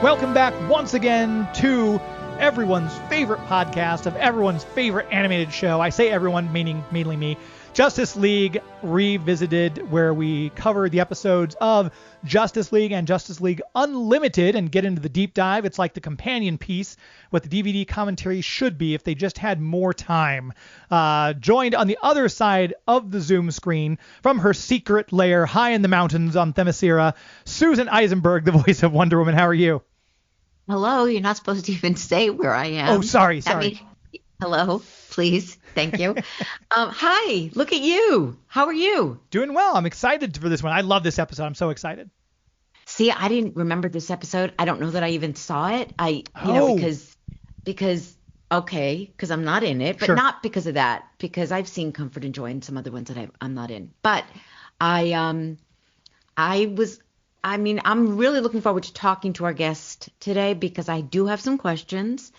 Welcome back once again to everyone's favorite podcast of everyone's favorite animated show. I say everyone, meaning mainly me. Justice League Revisited, where we cover the episodes of Justice League and Justice League Unlimited and get into the deep dive. It's like the companion piece, what the DVD commentary should be if they just had more time. Joined on the other side of the Zoom screen from her secret lair high in the mountains on Themyscira, Susan Eisenberg, the voice of Wonder Woman. How are you? Hello, you're not supposed to even say where I am. Oh, sorry. Hello, please. Thank you. Hi, look at you. How are you? Doing well. I'm excited for this one. I love this episode. I'm so excited. See, I didn't remember this episode. I don't know that I even saw it. Because I'm not in it, but Sure. Not because of that, because I've seen Comfort and Joy and some other ones that I'm not in. But I'm really looking forward to talking to our guest today because I do have some questions.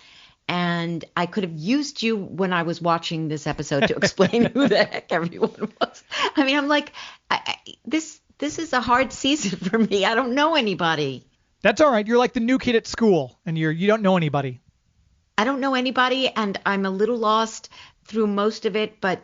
And I could have used you when I was watching this episode to explain who the heck everyone was. I mean, I'm like, this is a hard season for me. I don't know anybody. That's all right. You're like the new kid at school, and you don't know anybody. I don't know anybody, and I'm a little lost through most of it. But,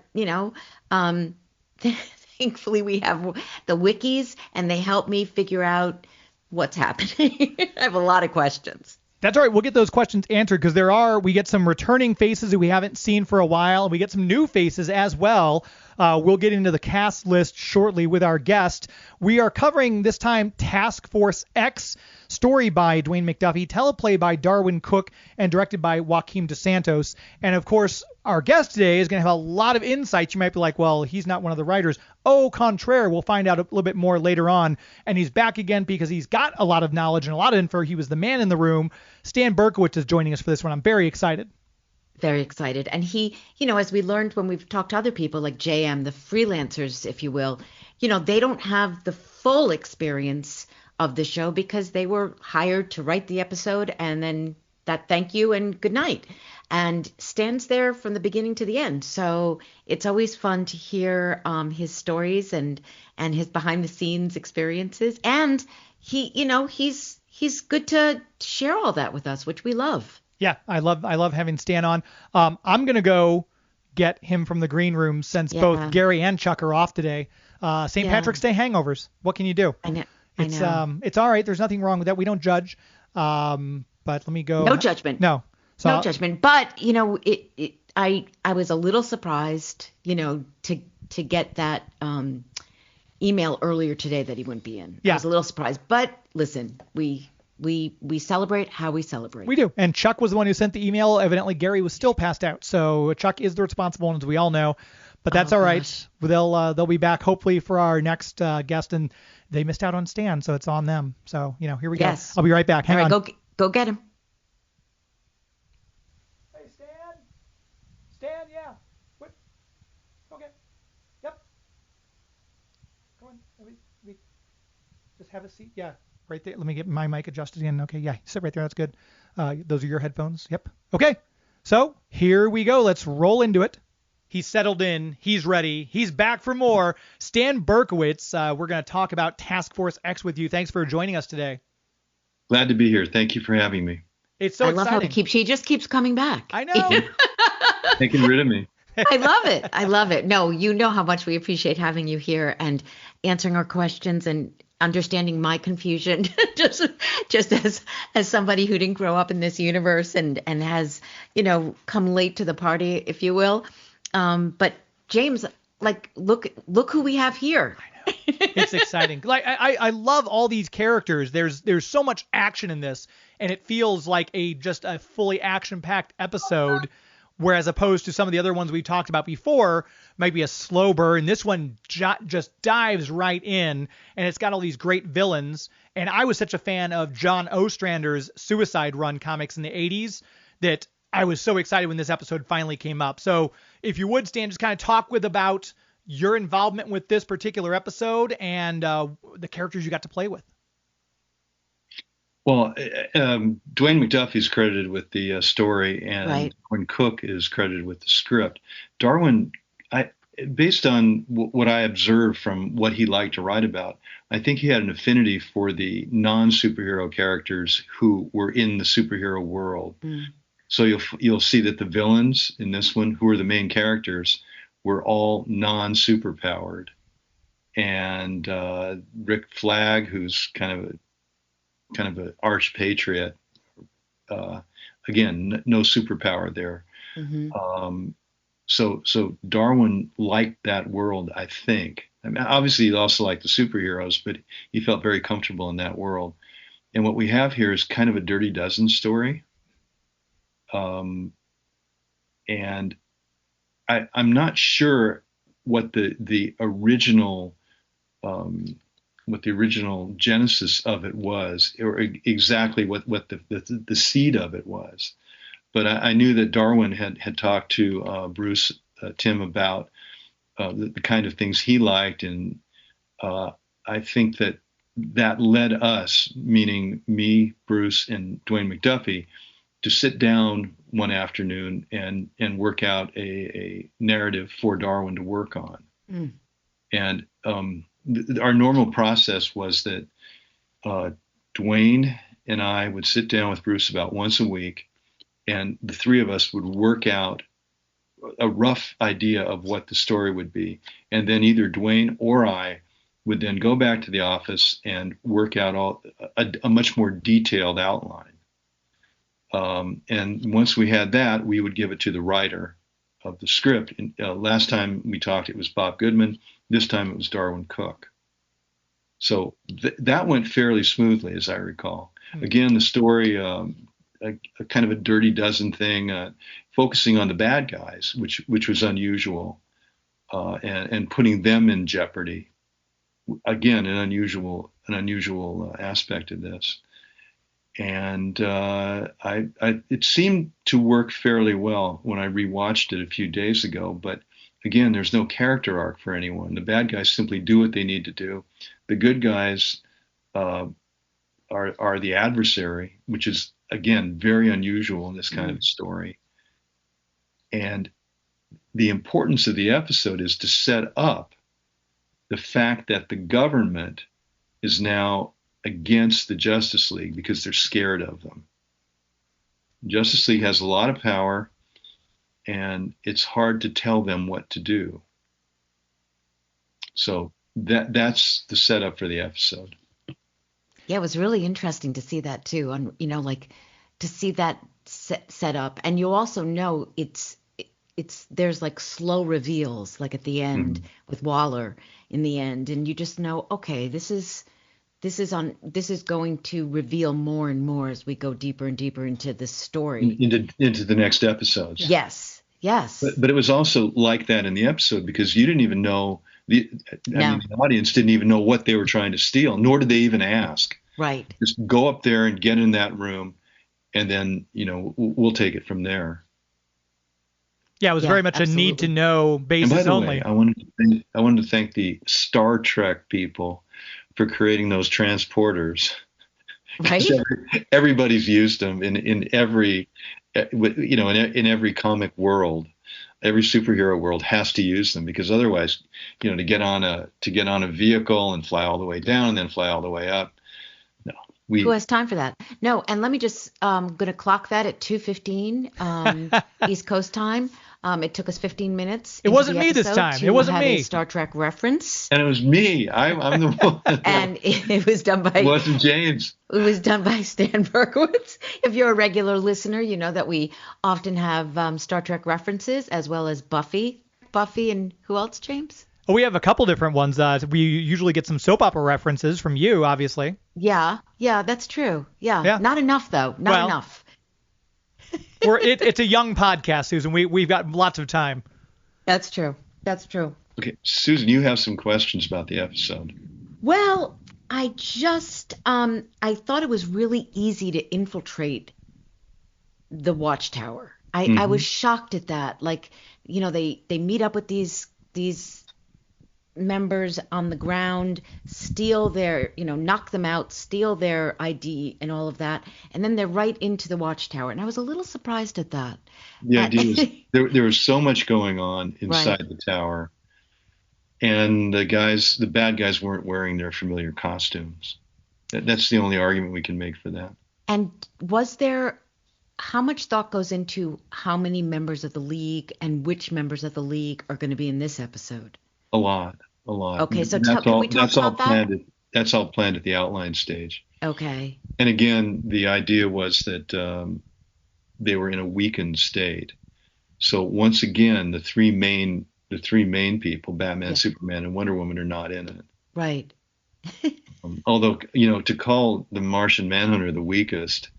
thankfully we have the wikis, and they help me figure out what's happening. I have a lot of questions. That's all right. We'll get those questions answered because we get some returning faces that we haven't seen for a while, and we get some new faces as well. We'll get into the cast list shortly with our guest. We are covering this time Task Force X, story by Dwayne McDuffie, teleplay by Darwin Cook, and directed by Joaquim dos Santos. And of course, our guest today is going to have a lot of insights. You might be like, well, he's not one of the writers. Au contraire, we'll find out a little bit more later on. And he's back again because he's got a lot of knowledge and a lot of info. He was the man in the room. Stan Berkowitz is joining us for this one. I'm very excited. Very excited. And he, as we learned when we've talked to other people like JM, the freelancers, if you will, they don't have the full experience of the show because they were hired to write the episode and then that thank you and good night. And Stan's there from the beginning to the end. So it's always fun to hear his stories and his behind the scenes experiences. And he's good to share all that with us, which we love. Yeah, I love having Stan on. I'm going to go get him from the green room since both Gary and Chuck are off today. St. Patrick's Day hangovers. What can you do? I know. It's all right. There's nothing wrong with that. We don't judge. But let me go. No judgment. No. So no judgment. But, I was a little surprised, to get that email earlier today that he wouldn't be in. Yeah. I was a little surprised. But listen, we celebrate how we celebrate. We do. And Chuck was the one who sent the email. Evidently, Gary was still passed out. So Chuck is the responsible one, as we all know. But that's all right. Gosh. They'll be back hopefully for our next guest. And they missed out on Stan, so it's on them. So, here we go. I'll be right back. Hang on. Go get him. Hey, Stan. Stan, yeah. What? Okay. Yep. Go on. We just have a seat. Yeah. Right there. Let me get my mic adjusted again. Okay. Yeah. Sit right there. That's good. Those are your headphones. Yep. Okay. So here we go. Let's roll into it. He's settled in. He's ready. He's back for more. Stan Berkowitz. We're going to talk about Task Force X with you. Thanks for joining us today. Glad to be here. Thank you for having me. It's so exciting. I love how he just keeps coming back. I know. Taking rid of me. I love it. No, you know how much we appreciate having you here and answering our questions and understanding my confusion just as somebody who didn't grow up in this universe and has, come late to the party, if you will. But James, look who we have here. I know. It's exciting. I love all these characters. There's so much action in this, and it feels like just a fully action-packed episode, whereas opposed to some of the other ones we talked about before, might be a slow burn. This one just dives right in, and it's got all these great villains. And I was such a fan of John Ostrander's Suicide Run comics in the 80s that I was so excited when this episode finally came up. So if you would, Stan, just kind of talk about your involvement with this particular episode and the characters you got to play with. Well, Dwayne McDuffie is credited with the story, and right. Darwin Cook is credited with the script. Darwin, based on what I observed from what he liked to write about, I think he had an affinity for the non-superhero characters who were in the superhero world. So you'll see that the villains in this one, who are the main characters, were all non-superpowered. And Rick Flag, who's kind of an arch patriot, again, no superpower there. So Darwin liked that world, I think. I mean, obviously, he also liked the superheroes, but he felt very comfortable in that world. And what we have here is kind of a Dirty Dozen story. And I'm not sure what the original genesis of it was, or exactly what the seed of it was. But I knew that Darwin had talked to Bruce Timm about the kind of things he liked, and I think that led us, meaning me, Bruce, and Dwayne McDuffie, to sit down one afternoon and work out a narrative for Darwin to work on. And our normal process was that Dwayne and I would sit down with Bruce about once a week, and the three of us would work out a rough idea of what the story would be. And then either Dwayne or I would then go back to the office and work out a much more detailed outline. And once we had that, we would give it to the writer of the script. And, last time we talked, it was Bob Goodman. This time it was Darwin Cook. So that went fairly smoothly, as I recall. Again, the story, a kind of a Dirty Dozen thing, focusing on the bad guys, which was unusual, and putting them in jeopardy. Again, an unusual aspect of this. And it seemed to work fairly well when I rewatched it a few days ago. But again, there's no character arc for anyone. The bad guys simply do what they need to do. The good guys are the adversary, which is, again, very unusual in this kind of story. And the importance of the episode is to set up the fact that the government is now against the Justice League because they're scared of them. Justice League has a lot of power, and it's hard to tell them what to do. So that's the setup for the episode. Yeah, it was really interesting to see that too, and to see that set up. And you also know there's like slow reveals, like at the end with Waller in the end, and you just know, okay, this is going to reveal more and more as we go deeper and deeper into this story, into the next episodes. Yes. But it was also like that in the episode because you didn't even know the audience didn't even know what they were trying to steal, nor did they even ask. Right. Just go up there and get in that room, and then we'll take it from there. Yeah, it was very much absolutely a need to know basis and by the only. Way, I wanted to thank the Star Trek people for creating those transporters. Right. Everybody's used them in every in every comic world. Every superhero world has to use them because otherwise, to get on a vehicle and fly all the way down and then fly all the way up. No, who has time for that? No, and let me just gonna clock that at 2:15 East Coast time. It took us 15 minutes. It wasn't me this time. It wasn't me. A Star Trek reference. And it was me. I'm the one. And it was done by. It wasn't James. It was done by Stan Berkowitz. If you're a regular listener, you know that we often have Star Trek references as well as Buffy, and who else, James? Oh, we have a couple different ones. We usually get some soap opera references from you, obviously. Yeah, that's true. Yeah. Not enough though. Not enough. It's a young podcast, Susan. We've got lots of time. That's true. Okay, Susan, you have some questions about the episode. Well, I just I thought it was really easy to infiltrate the Watchtower. I was shocked at that. Like, they meet up with these members on the ground, steal their, knock them out, steal their ID and all of that, and then they're right into the Watchtower. And I was a little surprised at that. The idea is there was so much going on inside the tower and the bad guys weren't wearing their familiar costumes. That's the only argument we can make for that. And how much thought goes into how many members of the League and which members of the League are going to be in this episode? A lot. Okay, so can we talk about that? That's all planned at the outline stage. Okay. And again, the idea was that they were in a weakened state. So once again, the three main people, Batman, Superman, and Wonder Woman, are not in it. Right. Although, to call the Martian Manhunter the weakest,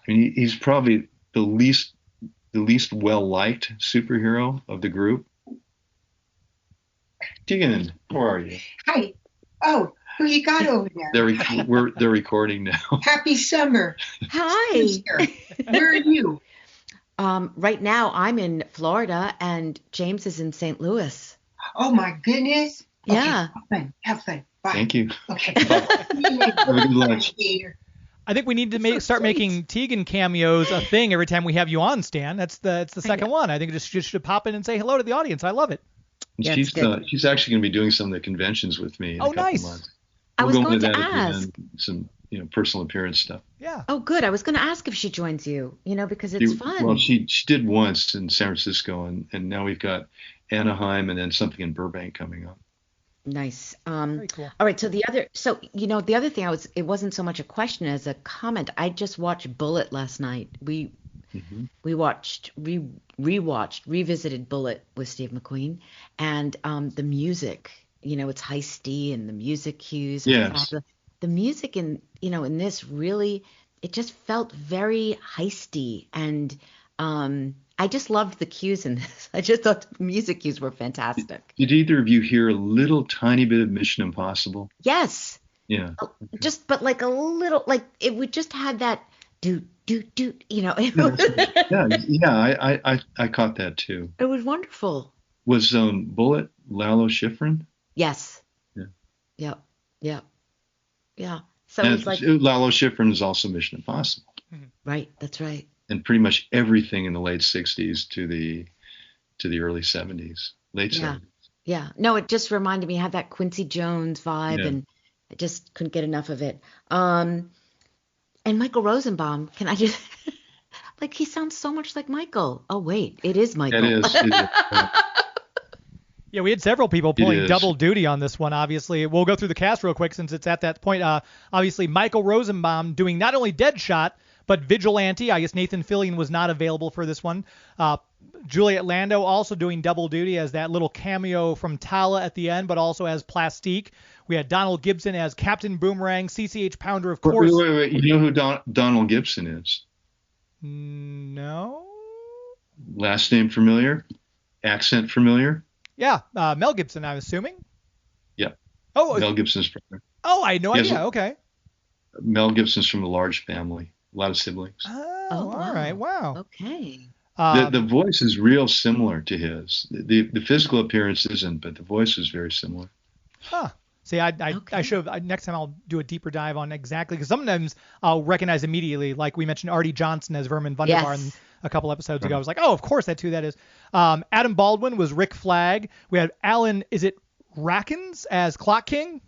I mean, he's probably the least well-liked superhero of the group. Tegan, where are you? Hi. Oh, who you got over there? They're recording now. Happy summer. Hi. Where are you? Right now I'm in Florida and James is in St. Louis. Oh my goodness. Okay, Yeah. Have fun. Bye. Thank you. Okay. Have a good lunch. I think we need to start making Tegan cameos a thing every time we have you on, Stan. That's the second one. I think you should pop in and say hello to the audience. I love it. Yeah, She's actually going to be doing some of the conventions with me in a couple nice. months. I was going into to that at the ask. end, some personal appearance stuff. Yeah. Oh, good. I was going to ask if she joins you, because it's fun. Well, she did once in San Francisco, and now we've got Anaheim and then something in Burbank coming up. Nice. Very cool. All right. So the other thing it wasn't so much a question as a comment. I just watched Bullet last night. We revisited Bullet with Steve McQueen, and the music, it's heisty and the music cues. Yes. The music in this really, it just felt very heisty, and I just loved the cues in this. I just thought the music cues were fantastic. Did either of you hear a little tiny bit of Mission Impossible? Yes. Yeah. But like a little, like it would just had that do. Yeah. I caught that too. It was wonderful. Was Bullet Lalo Schifrin? Yes. Yeah. Yeah. So And it's like Lalo Schifrin is also Mission Impossible. right. That's right. And pretty much everything in the late 60s to the early 70s. Late 70s. Yeah. No, it just reminded me. It had that Quincy Jones vibe, Yeah. and I just couldn't get enough of it. And Michael Rosenbaum, can I just like he sounds so much like Michael. Oh wait, it is Michael. It is. Yeah, we had several people pulling double duty on this one, obviously. We'll go through the cast real quick since it's at that point. Obviously, Michael Rosenbaum doing not only Deadshot, but Vigilante. I guess Nathan Fillion was not available for this one. Juliet Lando also doing double duty as that little cameo from Tala at the end, but also as Plastique. We had Donald Gibson as Captain Boomerang, CCH Pounder, of course. Wait. You know who Donald Gibson is? No. Last name familiar? Accent familiar? Yeah, Mel Gibson, I'm assuming. Yeah. Oh, Mel Gibson's brother. Oh, I had no idea. Okay. Mel Gibson's from a large family, a lot of siblings. Oh, Oh, wow. all right. Wow. Okay. The voice is real similar to his. The physical appearance isn't, but the voice is very similar. Huh. See, I should next time I'll do a deeper dive on exactly, because sometimes I'll recognize immediately, like we mentioned Artie Johnson as Vermin Wunderbar a couple episodes ago. I was like, oh, of course, that's who that is. Adam Baldwin was Rick Flag. We had Alan, is it Rackens as Clock King?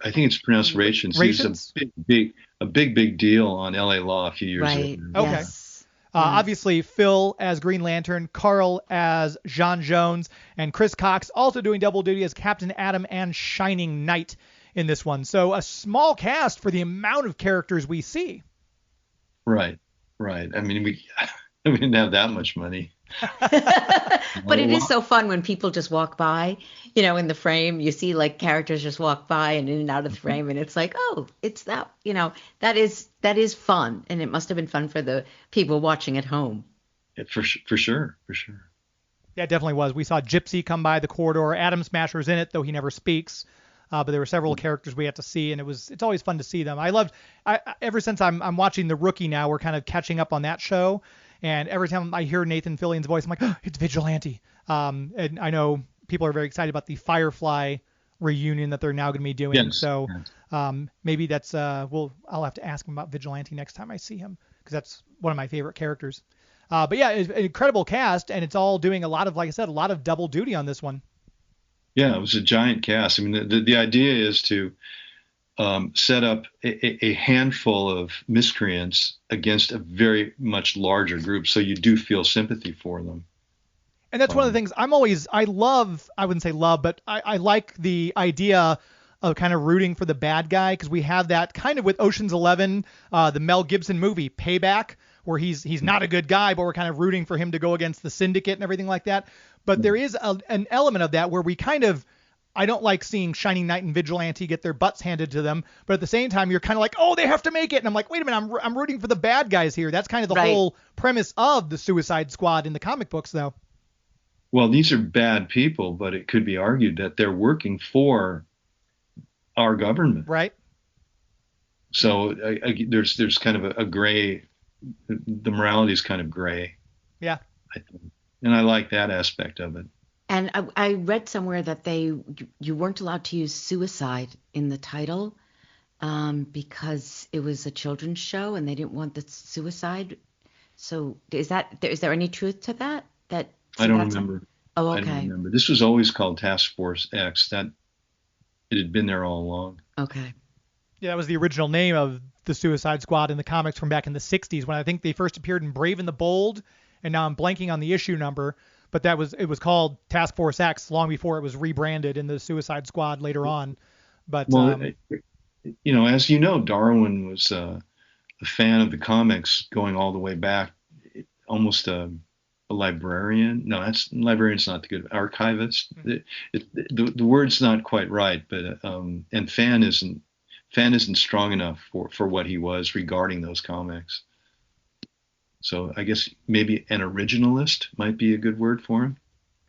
I think it's pronounced Rations. Rations? He's a big deal on LA Law a few years ago. Okay. Yes. Obviously, Phil as Green Lantern, Carl as Jean Jones, and Chris Cox also doing double duty as Captain Atom and Shining Knight in this one. So a small cast for the amount of characters we see. Right. I mean, we didn't have that much money. But it is so fun when people just walk by, in the frame. You see like characters just walk by and in and out of the frame, and it's like, oh, it's that, that is fun, and it must have been fun for the people watching at home. Yeah, for sure. Yeah, it definitely was. We saw Gypsy come by the corridor. Atom Smasher's in it, though he never speaks. But there were several characters we had to see, and it's always fun to see them. Ever since I'm watching The Rookie now, we're kind of catching up on that show. And every time I hear Nathan Fillion's voice, I'm like, oh, it's Vigilante. And I know people are very excited about the Firefly reunion that they're now going to be doing. Yes. So maybe that's I'll have to ask him about Vigilante next time I see him, because that's one of my favorite characters. But yeah, it's an incredible cast, and it's all doing a lot of, like I said, a lot of double duty on this one. Yeah, it was a giant cast. I mean, the idea is to set up a handful of miscreants against a very much larger group, so you do feel sympathy for them. And that's one of the things I love, I wouldn't say love, but I like the idea of kind of rooting for the bad guy, because we have that kind of with Ocean's 11, the Mel Gibson movie Payback, where he's not a good guy, but we're kind of rooting for him to go against the syndicate and everything like that. But there is an element of that where we kind of, I don't like seeing Shining Knight and Vigilante get their butts handed to them, but at the same time, you're kind of like, oh, they have to make it. And I'm like, wait a minute, I'm rooting for the bad guys here. That's kind of the whole premise of the Suicide Squad in the comic books, though. Well, these are bad people, but it could be argued that they're working for our government. Right. So there's kind of a gray, the morality is kind of gray. Yeah. I think. And I like that aspect of it. And I read somewhere that you weren't allowed to use suicide in the title because it was a children's show and they didn't want the suicide. So is there any truth to that? I don't remember. Oh, okay. I don't remember. This was always called Task Force X. That it had been there all along. Okay. Yeah, that was the original name of the Suicide Squad in the comics from back in the 60s, when I think they first appeared in Brave and the Bold, and now I'm blanking on the issue number, but it was called Task Force X long before it was rebranded in the Suicide Squad later on. But as you know, Darwin was a fan of the comics going all the way back, almost a librarian. No, librarian's not the good archivist. The word's not quite right, but and fan isn't strong enough for what he was regarding those comics. So I guess maybe an originalist might be a good word for him.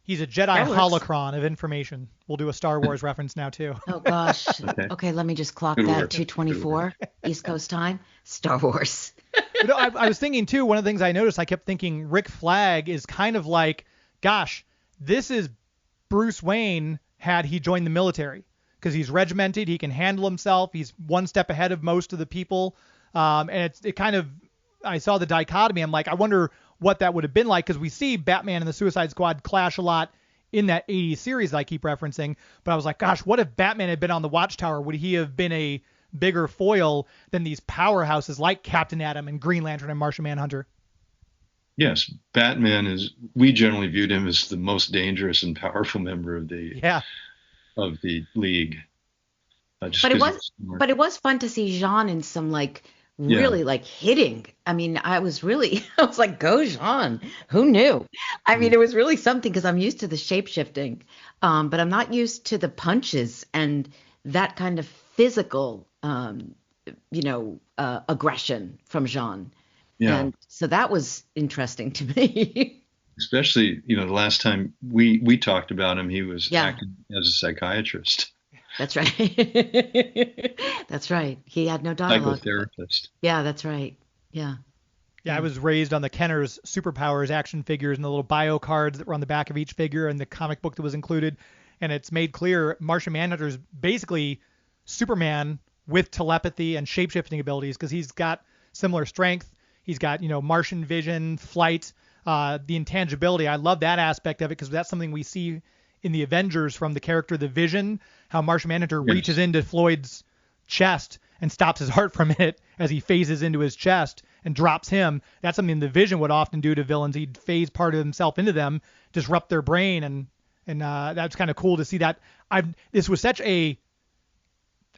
He's a Jedi holocron of information. We'll do a Star Wars reference now too. Oh gosh. Okay, let me just clock Good that. work. 2:24 East Coast time. Star Wars. But I was thinking too, one of the things I noticed, I kept thinking Rick Flag is kind of like, gosh, this is Bruce Wayne had he joined the military, because he's regimented, he can handle himself, he's one step ahead of most of the people, and it kind of, I saw the dichotomy. I'm like, I wonder what that would have been like, because we see Batman and the Suicide Squad clash a lot in that 80s series that I keep referencing. But I was like, gosh, what if Batman had been on the Watchtower? Would he have been a bigger foil than these powerhouses like Captain Atom and Green Lantern and Martian Manhunter? Yes, Batman we generally viewed him as the most dangerous and powerful member of the League. But it was fun to see Jean in some really hitting. I mean, I was like, go Jean. Who knew? I mean, it was really something, because I'm used to the shape shifting, but I'm not used to the punches and that kind of physical, aggression from Jean. Yeah. And so that was interesting to me. Especially, the last time we talked about him, he was acting as a psychiatrist. That's right. That's right. He had no dialogue. Psychotherapist. Yeah, that's right. Yeah. Yeah, I was raised on the Kenner's Superpowers action figures and the little bio cards that were on the back of each figure and the comic book that was included. And it's made clear Martian Manhunter is basically Superman with telepathy and shape-shifting abilities, because he's got similar strength. He's got, Martian vision, flight, the intangibility. I love that aspect of it, because that's something we see in the Avengers from the character The Vision, how Martian Manhunter reaches into Floyd's chest and stops his heart from it as he phases into his chest and drops him. That's something The Vision would often do to villains. He'd phase part of himself into them, disrupt their brain, and that's kind of cool to see that. This was such a,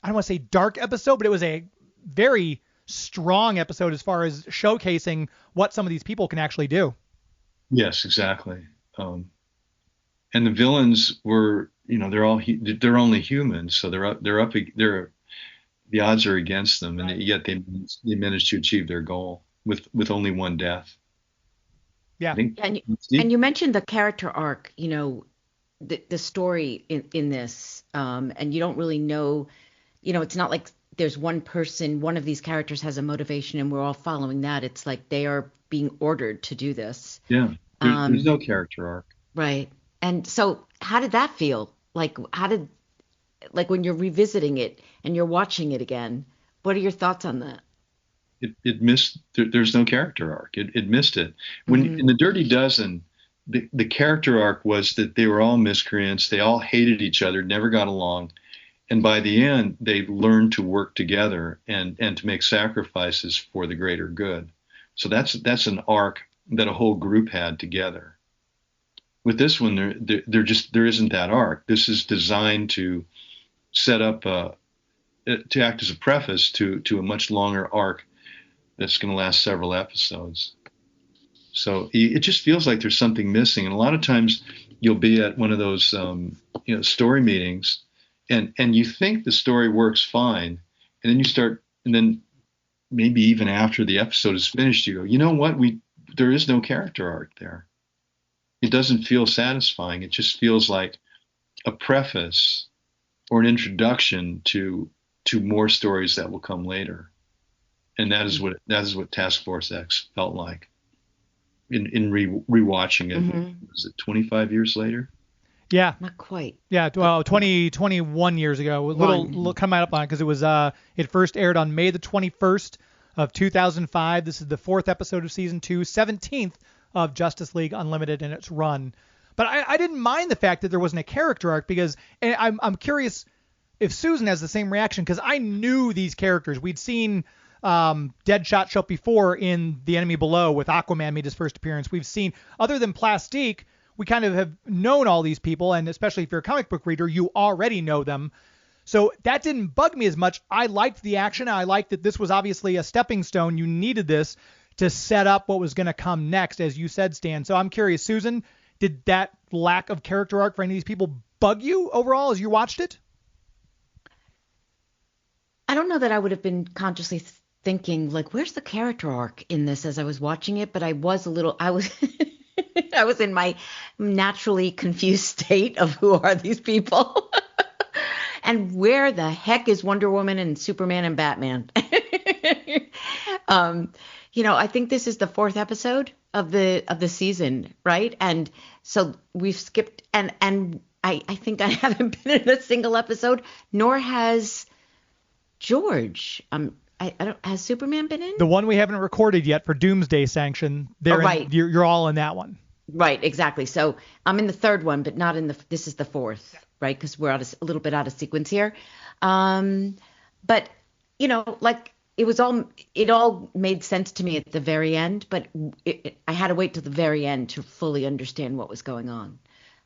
I don't want to say dark episode, but it was a very strong episode as far as showcasing what some of these people can actually do. Yes, exactly. And the villains were, they're only humans, so the odds are against them, and yet they managed to achieve their goal with only one death. Yeah. And you mentioned the character arc, the story in this, and you don't really know, it's not like there's one person, one of these characters has a motivation and we're all following that. It's like they are being ordered to do this. Yeah. There's no character arc. Right. And so how did that feel? Like when you're revisiting it and you're watching it again, what are your thoughts on that? It missed, there's no character arc. It missed it. When in the Dirty Dozen, the character arc was that they were all miscreants. They all hated each other, never got along. And by the end, they learned to work together and to make sacrifices for the greater good. So that's an arc that a whole group had together. With this one, there isn't that arc. This is designed to set up to act as a preface to a much longer arc that's going to last several episodes. So it just feels like there's something missing. And a lot of times you'll be at one of those story meetings, and you think the story works fine, and then maybe even after the episode is finished, you go, you know what? There is no character arc there. It doesn't feel satisfying. It just feels like a preface or an introduction to more stories that will come later. And that is what Task Force X felt like in rewatching it. Mm-hmm. Was it 25 years later? Yeah. Not quite. Yeah, well, 21 years ago. A little coming up on it because it was it first aired on May the 21st of 2005. This is the 4th episode of season 2, 17th of Justice League Unlimited in its run. But I didn't mind the fact that there wasn't a character arc because I'm curious if Susan has the same reaction because I knew these characters. We'd seen Deadshot show up before in The Enemy Below with Aquaman made his first appearance. We've seen, other than Plastique, we kind of have known all these people, and especially if you're a comic book reader, you already know them. So that didn't bug me as much. I liked the action. I liked that this was obviously a stepping stone. You needed this to set up what was going to come next, as you said, Stan. So I'm curious, Susan, did that lack of character arc for any of these people bug you overall as you watched it? I don't know that I would have been consciously thinking, like, where's the character arc in this as I was watching it, but I was I was in my naturally confused state of who are these people and where the heck is Wonder Woman and Superman and Batman? I think this is the 4th episode of the season, right? And so we've skipped, and I think I haven't been in a single episode, nor has George. Has Superman been in? The one we haven't recorded yet for Doomsday Sanction. Right. You're all in that one. Right, exactly. So I'm in the 3rd one, but not in this is the 4th, right? Because we're a little bit out of sequence here. But it all made sense to me at the very end, but I had to wait till the very end to fully understand what was going on,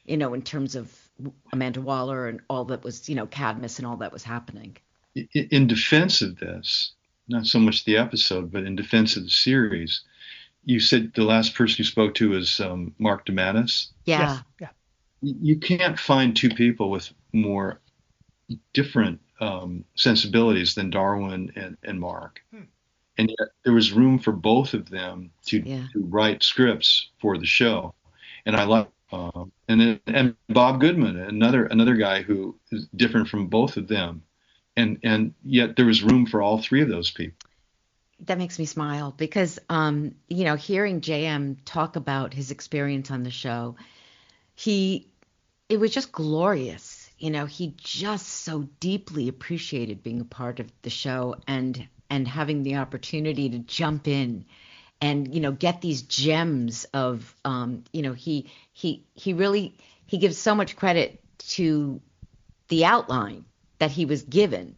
in terms of Amanda Waller and all that was, Cadmus and all that was happening. In defense of this, not so much the episode, but in defense of the series, you said the last person you spoke to is Mark DeMatteis. Yeah. Yes. Yeah. You can't find two people with more different sensibilities than Darwin and Mark. And yet there was room for both of them to write scripts for the show. And I like and Bob Goodman, another guy who is different from both of them. And yet there was room for all three of those people. That makes me smile because, hearing JM talk about his experience on the show, it was just glorious. He just so deeply appreciated being a part of the show and having the opportunity to jump in and, get these gems of, he gives so much credit to the outline that he was given.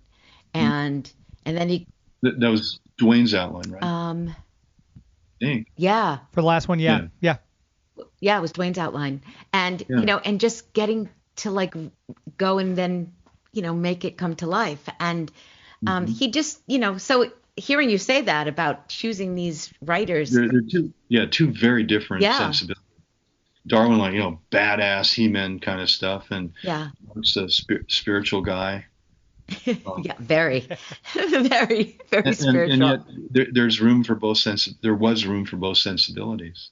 And then that was Dwayne's outline, right? Yeah. For the last one, yeah. Yeah, it was Dwayne's outline. And, and just getting to go and then, make it come to life. And he just, so hearing you say that about choosing these writers. They're two very different sensibilities. Darwin, badass He-Man kind of stuff. And it's a spiritual guy. Yeah, very, very, very spiritual. And yet there's room for both there was room for both sensibilities.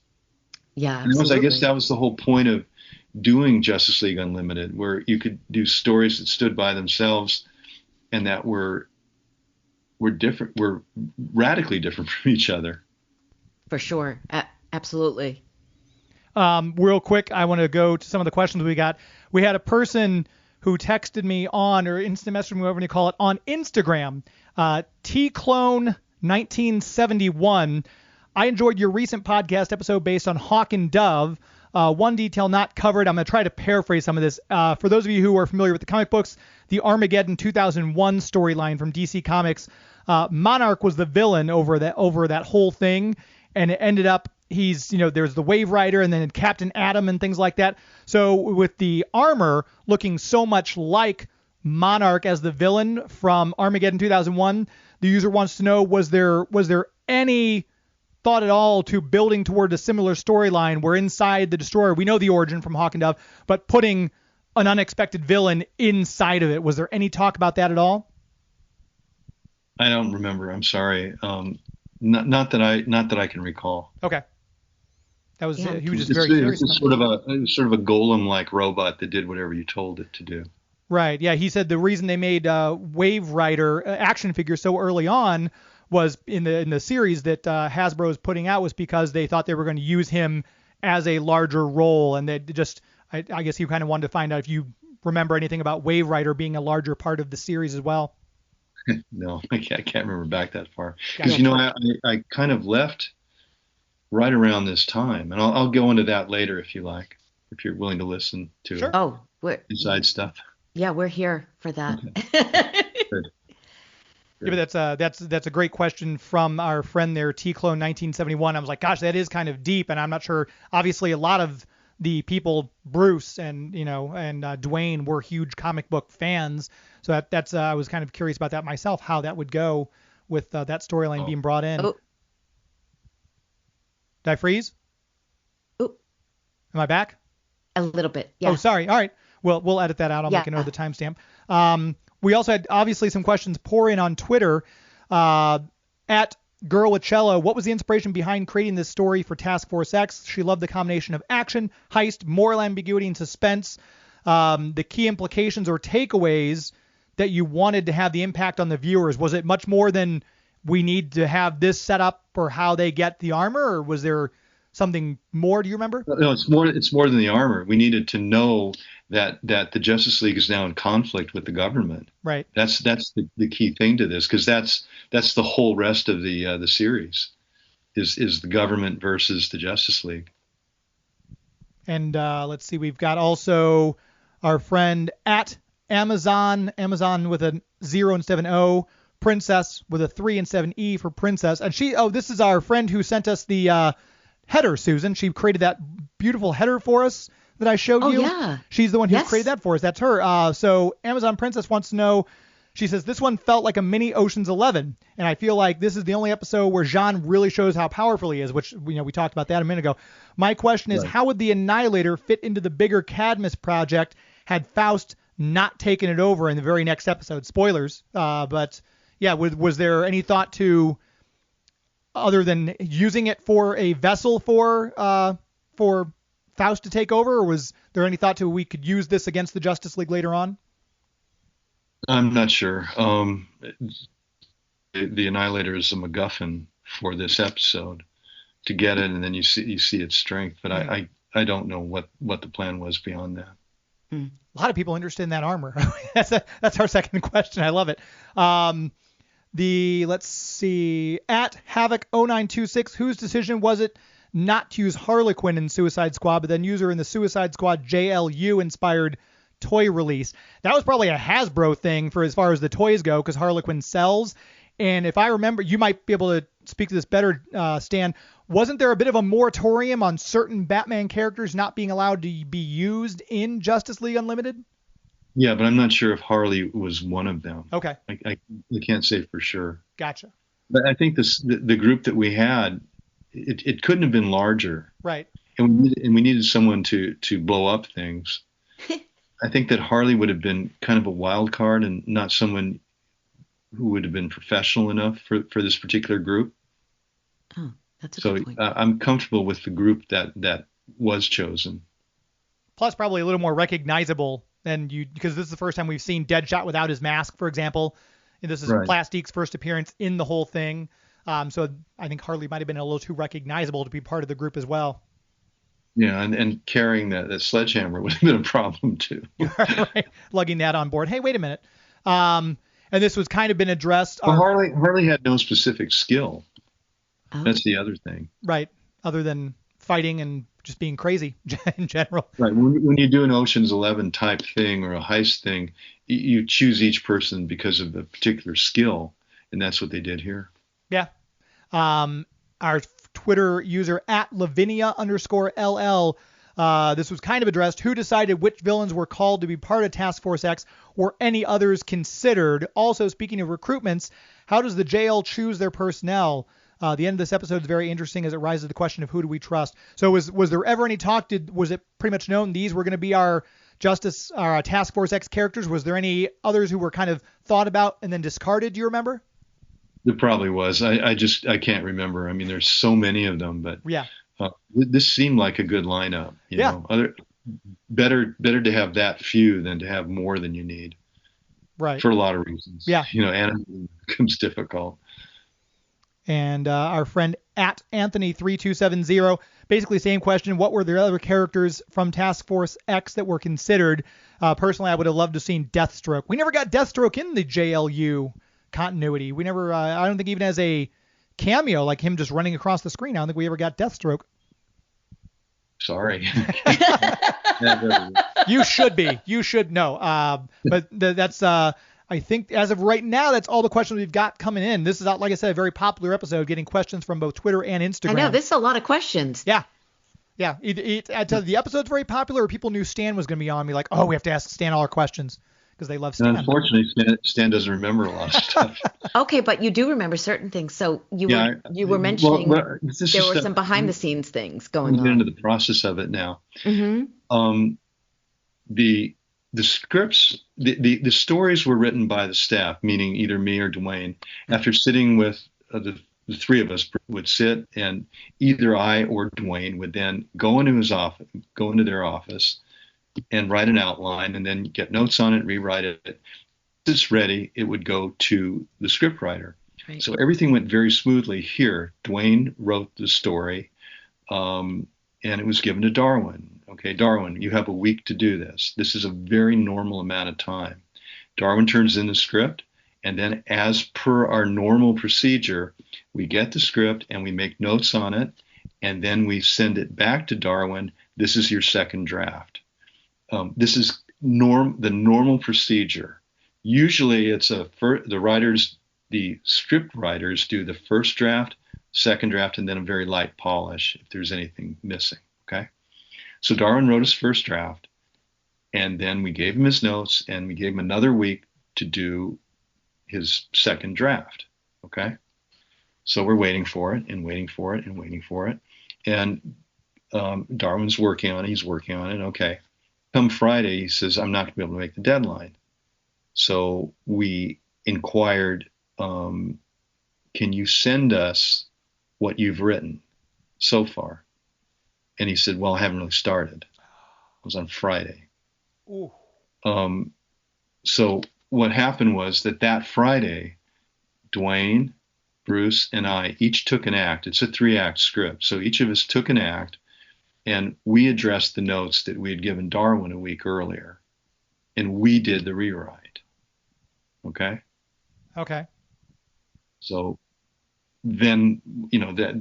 Yeah, absolutely. I guess that was the whole point of doing Justice League Unlimited, where you could do stories that stood by themselves and that were different, were radically different from each other. For sure, absolutely. Real quick, I want to go to some of the questions we got. We had a person who texted me or instant messaged me, whatever you call it, on Instagram, tclone1971. I enjoyed your recent podcast episode based on Hawk and Dove. one detail not covered. I'm going to try to paraphrase some of this. For those of you who are familiar with the comic books, the Armageddon 2001 storyline from DC Comics, Monarch was the villain over that whole thing, and it ended up there's the Wave Rider and then Captain Atom and things like that. So with the armor looking so much like Monarch as the villain from Armageddon 2001, the user wants to know, was there any thought at all to building toward a similar storyline where inside the Destroyer, we know the origin from Hawk and Dove, but putting an unexpected villain inside of it? Was there any talk about that at all? I don't remember. I'm sorry. Not that I can recall. Okay. That was he was just It's very curious. It was sort of a golem-like robot that did whatever you told it to do. Right. Yeah. He said the reason they made Wave Rider action figures so early on was in the series that Hasbro is putting out was because they thought they were going to use him as a larger role, and they just I guess he kind of wanted to find out if you remember anything about Wave Rider being a larger part of the series as well. No, I can't remember back that far because I kind of left right around this time, and I'll go into that later if you like, if you're willing to listen to Sure. Oh, inside stuff. yeah, we're here for that. Okay. Good. Yeah, but that's a great question from our friend there, T-Clone 1971. I was like, gosh, that is kind of deep, and I'm not sure. Obviously, a lot of the people, Bruce and Dwayne, were huge comic book fans. So that's I was kind of curious about that myself, how that would go with that storyline being brought in. Oh. Did I freeze? Oh. Am I back? A little bit, yeah. Oh, sorry. All right. Well, we'll edit that out. I'll make a note of the timestamp. We also had obviously some questions pour in on Twitter. At Girl with Cello, what was the inspiration behind creating this story for Task Force X? She loved the combination of action, heist, moral ambiguity, and suspense. The key implications or takeaways that you wanted to have the impact on the viewers. Was it much more than we need to have this set up for how they get the armor, or was there something more? Do you remember? No, it's more than the armor. We needed to know that the Justice League is now in conflict with the government. Right. That's the key thing to this, because that's the whole rest of the series is the government versus the Justice League. And let's see, we've got also our friend at Amazon with a 0 instead of an O, Princess with a 3 instead of an E for Princess. And this is our friend who sent us the header, Susan. She created that beautiful header for us that I showed you. Oh, yeah. She's the one who created that for us. That's her. So Amazon Princess wants to know, she says, this one felt like a mini Ocean's 11. And I feel like this is the only episode where Jean really shows how powerful he is, which, we talked about that a minute ago. My question is, how would the Annihilator fit into the bigger Cadmus project had Faust not taken it over in the very next episode? Spoilers. But yeah, was there any thought to, other than using it for a vessel for Faust to take over, or was there any thought to we could use this against the Justice League later on? I'm not sure. The Annihilator is a MacGuffin for this episode to get it, and then you see its strength. But I don't know what the plan was beyond that. A lot of people interested in that armor. That's our second question. I love it. Let's see, at Havoc0926, whose decision was it not to use Harlequin in Suicide Squad, but then use her in the Suicide Squad JLU inspired toy release? That was probably a Hasbro thing for as far as the toys go, because Harlequin sells. And if I remember, you might be able to speak to this better, Stan, wasn't there a bit of a moratorium on certain Batman characters not being allowed to be used in Justice League Unlimited? Yeah, but I'm not sure if Harley was one of them. Okay. I can't say for sure. Gotcha. But I think the group that we had, it couldn't have been larger. Right. And we needed someone to blow up things. I think that Harley would have been kind of a wild card and not someone who would have been professional enough for this particular group. Oh, that's a good point. I'm comfortable with the group that was chosen. Plus, probably a little more recognizable than because this is the first time we've seen Deadshot without his mask, for example. And this is Plastique's first appearance in the whole thing. So I think Harley might have been a little too recognizable to be part of the group as well. Yeah, and carrying that sledgehammer would have been a problem too. Right. Lugging that on board. Hey, wait a minute. And this was kind of been addressed. Well, Harley had no specific skill. Oh. That's the other thing. Right. Other than fighting and just being crazy in general. Right. When you do an Ocean's 11 type thing or a heist thing, you choose each person because of a particular skill, and that's what they did here. Yeah. Our Twitter user at Lavinia_LL. This was kind of addressed. Who decided which villains were called to be part of Task Force X? Were any others considered? Also, speaking of recruitments, how does the JL choose their personnel? The end of this episode is very interesting as it rises to the question of who do we trust. So was there ever any talk? Was it pretty much known these were going to be our Task Force X characters? Was there any others who were kind of thought about and then discarded? Do you remember? There probably was. I can't remember. I mean, there's so many of them, but yeah. This seemed like a good lineup. You know, better to have that few than to have more than you need. Right. For a lot of reasons. Yeah. You know, animating becomes difficult. And our friend at Anthony3270, basically same question. What were the other characters from Task Force X that were considered? Personally, I would have loved to have seen Deathstroke. We never got Deathstroke in the JLU continuity. We never, I don't think even as a cameo, like him just running across the screen, I don't think we ever got Deathstroke. Sorry. You should be. You should know. But that's, I think as of right now, that's all the questions we've got coming in. This is, like I said, a very popular episode, getting questions from both Twitter and Instagram. I know, this is a lot of questions. Yeah. Yeah. The episode's very popular, or people knew Stan was going to be on, me like, oh, we have to ask Stan all our questions because they love Stan. And unfortunately, Stan doesn't remember a lot of stuff. Okay, but you do remember certain things. So you were mentioning there were some behind-the-scenes things going on. Get into the process of it now. Mm-hmm. The scripts, the stories were written by the staff, meaning either me or Dwayne. After sitting with the three of us would sit, and either I or Dwayne would then go into their office and write an outline, and then get notes on it, rewrite it. If it's ready, it would go to the script writer. Right. So everything went very smoothly here. Dwayne wrote the story, and it was given to Darwin. Okay, Darwin, you have a week to do this. This is a very normal amount of time. Darwin turns in the script, and then as per our normal procedure, we get the script and we make notes on it, and then we send it back to Darwin. This is your second draft. This is the normal procedure. Usually it's the script writers do the first draft, second draft, and then a very light polish if there's anything missing. Okay. So Darwin wrote his first draft, and then we gave him his notes, and we gave him another week to do his second draft. Okay. So we're waiting for it and waiting for it and waiting for it. And Darwin's working on it. He's working on it. Okay. Come Friday, he says, I'm not going to be able to make the deadline. So we inquired, can you send us what you've written so far? And he said, well, I haven't really started. It was on Friday. Ooh. So what happened was that Friday, Dwayne, Bruce, and I each took an act. It's a 3-act script. So each of us took an act, and we addressed the notes that we had given Darwin a week earlier. And we did the rewrite. Okay? Okay. So then,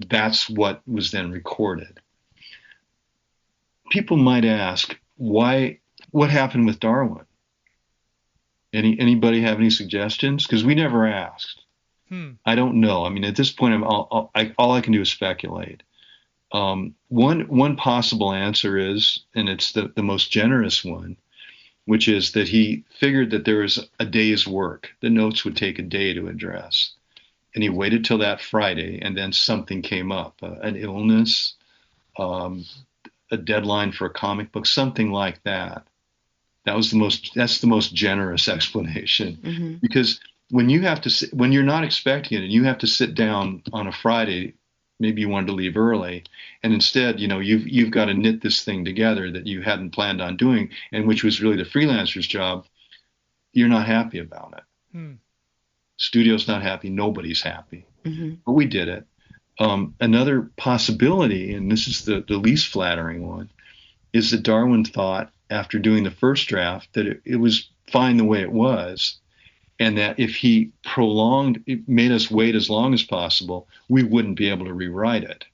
that's what was then recorded. People might ask, what happened with Darwin? Anybody have any suggestions? Because we never asked. I don't know. I mean, at this point, all I can do is speculate. One possible answer is, and it's the most generous one, which is that he figured that there was a day's work. The notes would take a day to address. And he waited till that Friday, and then something came up, an illness, a deadline for a comic book, something like that. That's the most generous explanation, because when you're not expecting it and you have to sit down on a Friday, maybe you wanted to leave early, and instead, you've got to knit this thing together that you hadn't planned on doing, and which was really the freelancer's job. You're not happy about it. Studio's not happy. Nobody's happy. But we did it. Another possibility, and this is the least flattering one, is that Darwin thought after doing the first draft that it was fine the way it was, and that if he made us wait as long as possible, we wouldn't be able to rewrite it.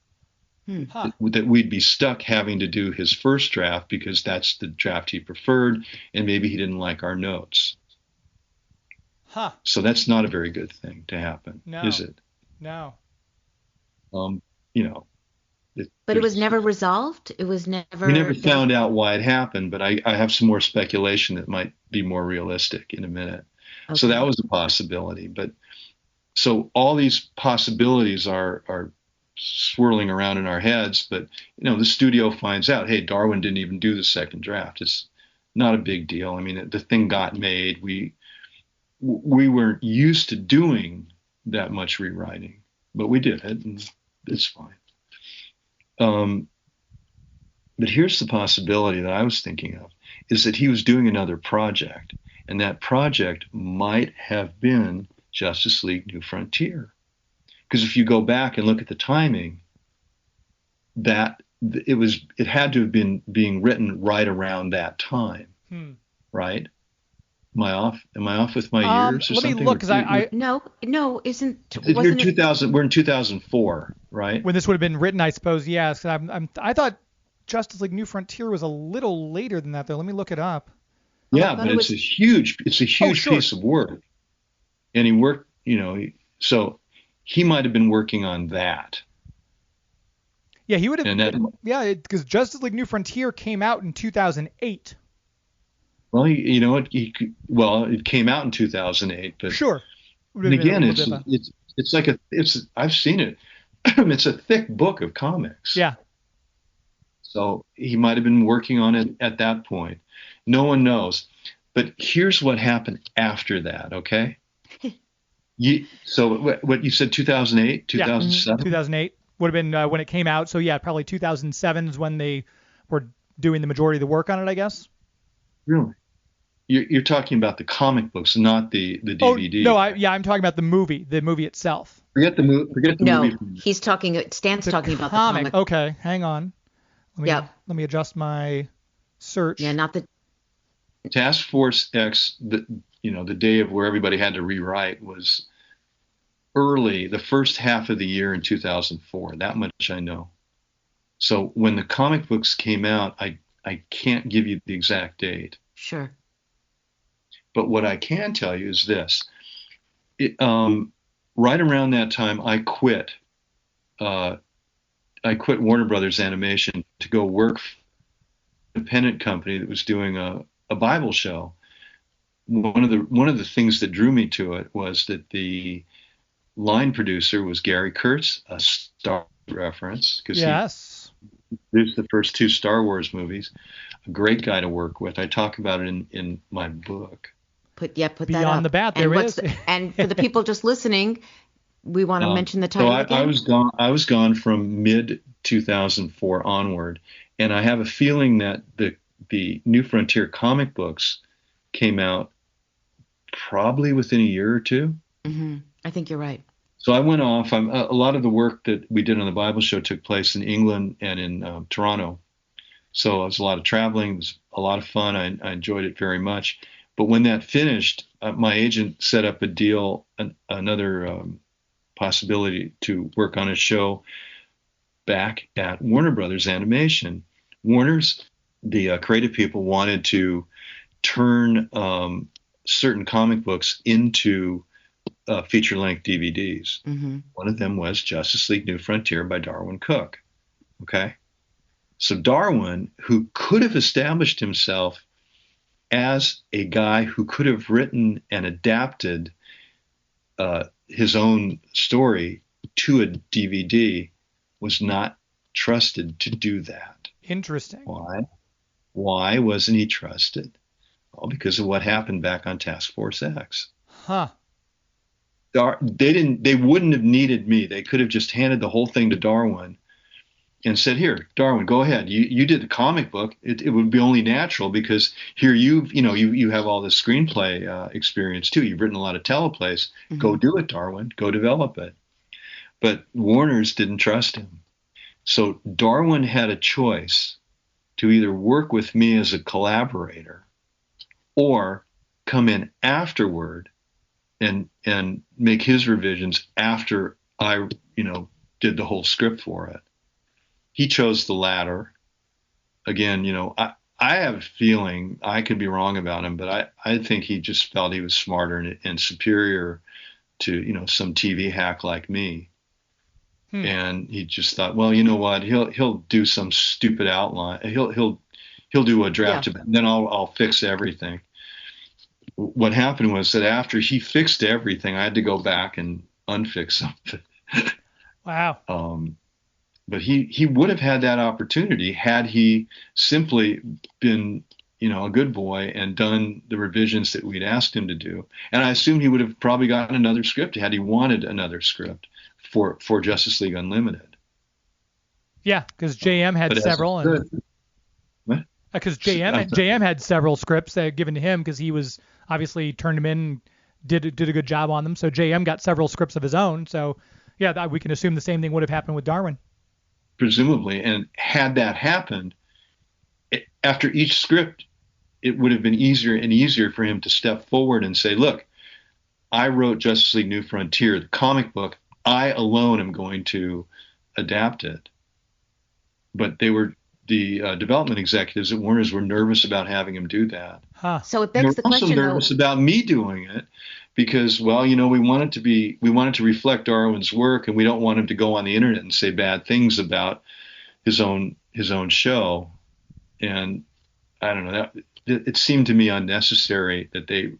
Huh. that we'd be stuck having to do his first draft because that's the draft he preferred, and maybe he didn't like our notes. Huh. So that's not a very good thing to happen, No. is it? No. You know. But it was never resolved? It was never... We never found out why it happened, but I have some more speculation that might be more realistic in a minute. Okay. So that was a possibility. But so all these possibilities are swirling around in our heads, but the studio finds out, hey, Darwin didn't even do the second draft. It's not a big deal. I mean, the thing got made. We weren't used to doing that much rewriting, but we did it, and it's fine. But here's the possibility that I was thinking of, is that he was doing another project, and that project might have been Justice League New Frontier. Because if you go back and look at the timing, that it had to have been being written right around that time, right? Am I off with my years or let something? Me look, because No, isn't... You're 2000. We're in 2004, right? When this would have been written, I suppose, yes. I thought Justice League New Frontier was a little later than that, though. Let me look it up. Yeah, but it's a huge piece of work. And he worked, so he might have been working on that. Yeah, he would have. Because Justice League New Frontier came out in 2008. Well, it came out in 2008, but sure. And again, it's like I've seen it. It's a thick book of comics. Yeah. So he might have been working on it at that point. No one knows. But here's what happened after that. Okay. So what you said, 2008, 2007? Yeah, 2008 would have been when it came out. So yeah, probably 2007 is when they were doing the majority of the work on it, I guess. Really? You're talking about the comic books, not the DVD. Oh, no, I'm talking about the movie itself. Forget the movie. No, Stan's talking about the comic. Okay, hang on. Let me adjust my search. Yeah, not the Task Force X. The day of where everybody had to rewrite was early, the first half of the year in 2004. That much I know. So when the comic books came out, I can't give you the exact date. Sure. But what I can tell you is this. Right around that time, I quit Warner Brothers Animation to go work for an independent company that was doing a Bible show. One of the things that drew me to it was that the line producer was Gary Kurtz, a Star Wars reference, because he produced the first two Star Wars movies. A great guy to work with. I talk about it in my book. Put that up. Beyond the Bat, there is. And for the people just listening, we want to mention the title again. I was gone from mid 2004 onward, and I have a feeling that the New Frontier comic books came out probably within a year or two. Mm-hmm. I think you're right. So I went off. A lot of the work that we did on the Bible show took place in England and in Toronto. So it was a lot of traveling. It was a lot of fun. I enjoyed it very much. But when that finished, my agent set up a deal, another possibility to work on a show back at Warner Brothers Animation. Warner's, the creative people wanted to turn certain comic books into feature-length DVDs. Mm-hmm. One of them was Justice League New Frontier by Darwin Cooke. Okay? So Darwin, who could have established himself as a guy who could have written and adapted his own story to a DVD, was not trusted to do that. Interesting. Why? Why wasn't he trusted? Well, because of what happened back on Task Force X. Huh. They wouldn't have needed me. They could have just handed the whole thing to Darwin and said, here, Darwin, go ahead. You did the comic book. It would be only natural because here you have all this screenplay experience too. You've written a lot of teleplays. Mm-hmm. Go do it, Darwin. Go develop it. But Warner's didn't trust him. So Darwin had a choice to either work with me as a collaborator or come in afterward and make his revisions after I, did the whole script for it. he chose the latter. Again, I have a feeling, I could be wrong about him, but I think he just felt he was smarter and superior to, some TV hack like me. And he just thought, well, you know what? He'll do some stupid outline. He'll do a draft, and then I'll fix everything. What happened was that after he fixed everything, I had to go back and unfix something. Wow. But he would have had that opportunity had he simply been, a good boy and done the revisions that we'd asked him to do. And I assume he would have probably gotten another script had he wanted another script for Justice League Unlimited. Yeah, because JM had several. Because JM had several scripts that given to him because he was obviously turned them in, did a good job on them. So JM got several scripts of his own. So yeah, we can assume the same thing would have happened with Darwin. Presumably, and had that happened, after each script, it would have been easier and easier for him to step forward and say, look, I wrote Justice League New Frontier, the comic book. I alone am going to adapt it. But the development executives at Warner's were nervous about having him do that. Huh. So it begs the question, also nervous about me doing it because, well, we wanted to reflect Darwin's work, and we don't want him to go on the internet and say bad things about his own show. And I don't know, it seemed to me unnecessary that they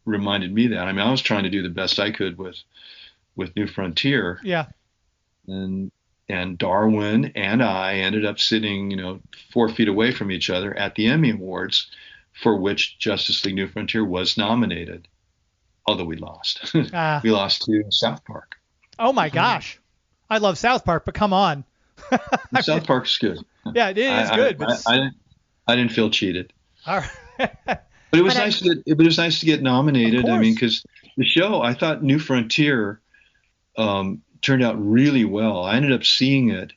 reminded me that. I mean, I was trying to do the best I could with New Frontier. Yeah. And Darwin and I ended up sitting, 4 feet away from each other at the Emmy Awards, for which Justice League New Frontier was nominated, although we lost. We lost to South Park. Oh my gosh, I love South Park, but come on. South Park's good. Yeah, it is good. But I didn't feel cheated. All right. But it was nice to get nominated. I mean, because the show, I thought New Frontier turned out really well. I ended up seeing it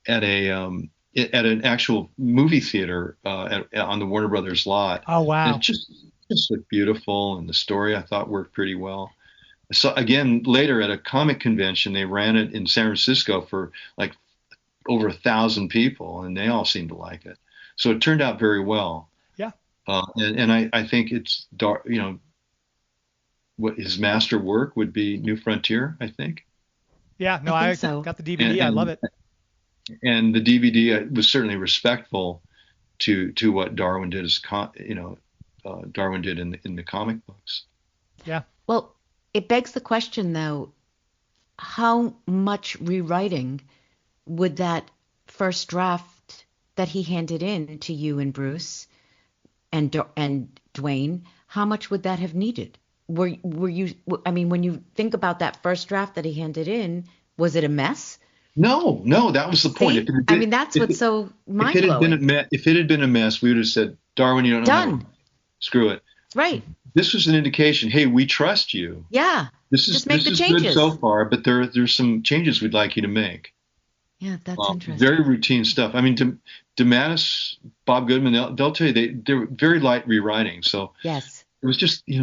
at an actual movie theater on the Warner Brothers lot. Oh wow! And it just looked beautiful, and the story I thought worked pretty well. So again, later at a comic convention, they ran it in San Francisco for like over 1,000 people, and they all seemed to like it. So it turned out very well. Yeah. And I think it's what his master work would be New Frontier, I think. Yeah, no, I got the DVD. I love it. And the DVD was certainly respectful to what Darwin did Darwin did in the comic books. Yeah. Well, it begs the question though, how much rewriting would that first draft that he handed in to you and Bruce and Dwayne, how much would that have needed? Were you? I mean, when you think about that first draft that he handed in, was it a mess? No, that was the point. That's what's so mind-blowing. If it had been a mess, we would have said, Darwin, you don't know. Done. Screw it. Right. This was an indication. Hey, we trust you. Yeah. This make the changes. Good so far, but there's some changes we'd like you to make. Yeah, that's interesting. Very routine stuff. I mean, DeMatteis, Bob Goodman, they'll tell you they're very light rewriting. So yes. It was just, we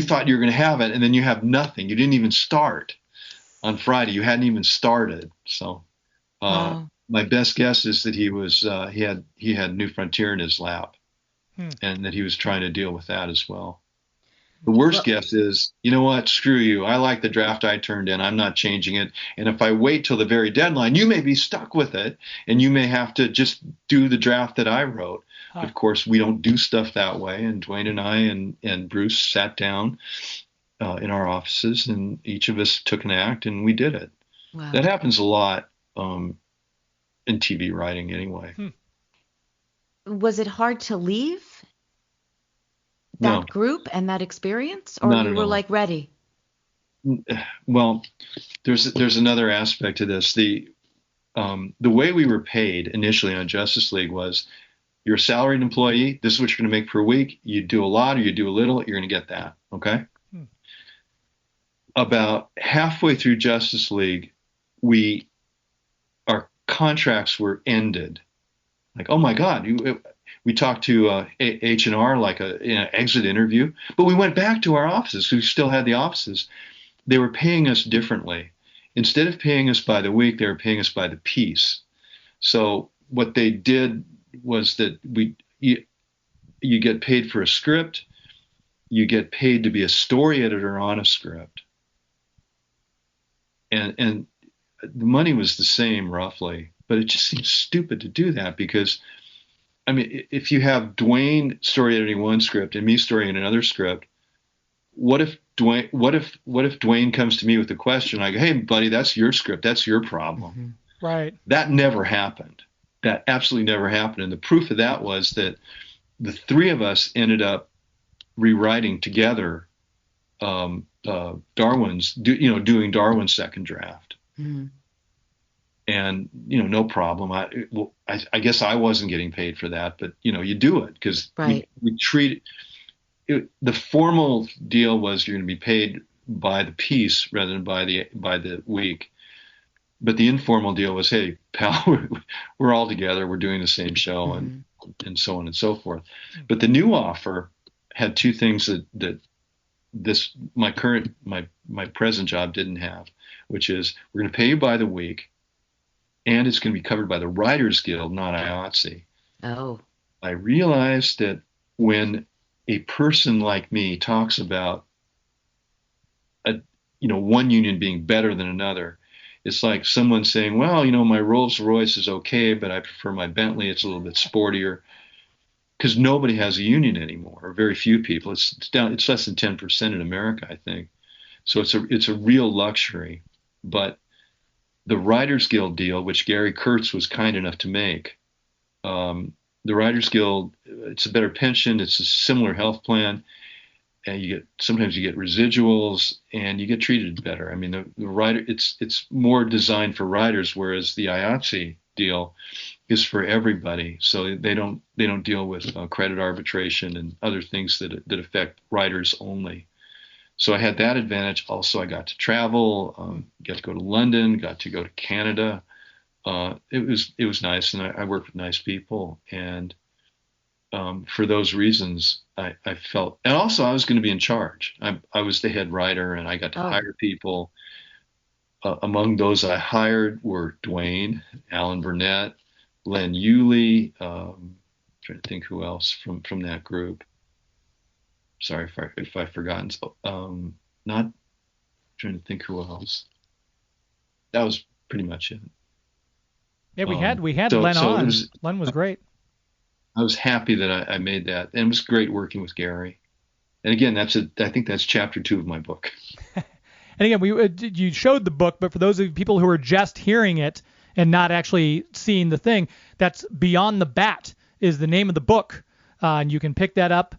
thought you were going to have it, and then you have nothing. You didn't even start on Friday. You hadn't even started. So my best guess is that he had New Frontier in his lap, and that he was trying to deal with that as well. The worst guess is, you know what, screw you. I like the draft I turned in. I'm not changing it. And if I wait till the very deadline, you may be stuck with it, and you may have to just do the draft that I wrote. Of course, we don't do stuff that way. And Dwayne and I and Bruce sat down in our offices, and each of us took an act, and we did it. Wow. That happens a lot in TV writing anyway. Was it hard to leave that group and that experience, or you were like ready? Well, there's another aspect to this. The way we were paid initially on Justice League was, you're a salaried employee. This is what you're going to make per week. You do a lot or you do a little, you're going to get that. Okay. About halfway through Justice League, our contracts were ended. Like, oh my God, we talked to H&R like an exit interview, but we went back to our offices. We still had the offices. They were paying us differently, instead of paying us by the week, they were paying us by the piece. So what they did was that you get paid for a script, you get paid to be a story editor on a script, and the money was the same roughly, but it just seems stupid to do that because, I mean, if you have Dwayne story editing one script and me story in another script, what if Dwayne comes to me with a question? I go, hey, buddy, that's your script. That's your problem. Mm-hmm. Right. That never happened. That absolutely never happened. And the proof of that was that the three of us ended up rewriting together Darwin's, doing Darwin's second draft. Mm-hmm. And, no problem. I guess I wasn't getting paid for that, but, you do it because right. we treat it. The formal deal was you're going to be paid by the piece rather than by the week. But the informal deal was, hey, pal, we're all together. We're doing the same show mm-hmm. and so on and so forth. But the new offer had two things that my present job didn't have, which is we're going to pay you by the week, and it's going to be covered by the Writers Guild, not IATSE. Oh. I realized that when a person like me talks about one union being better than another, it's like someone saying, well, my Rolls Royce is okay, but I prefer my Bentley. It's a little bit sportier. Because nobody has a union anymore, or very few people. It's less than 10% in America, I think. So it's a real luxury. But the Writers Guild deal, which Gary Kurtz was kind enough to make, the Writers Guild, it's a better pension, it's a similar health plan, and sometimes you get residuals, and you get treated better. I mean, the writer, it's more designed for writers, whereas the IATSE deal is for everybody. So they don't deal with credit arbitration and other things that affect writers only. So I had that advantage. Also, I got to travel, got to go to London, got to go to Canada. It was nice, and I worked with nice people. And for those reasons, I felt, and also I was going to be in charge. I was the head writer, and I got to hire people. Among those I hired were Dwayne, Alan Burnett, Len Yulee, trying to think who else from that group. Sorry if I've forgotten. Not trying to think who else. That was pretty much it. Yeah, we had Len on. Len was great. I was happy that I made that, and it was great working with Gary. And again, I think that's chapter 2 of my book. And again, you showed the book, but for those of you people who are just hearing it and not actually seeing the thing, that's Beyond the Bat is the name of the book, and you can pick that up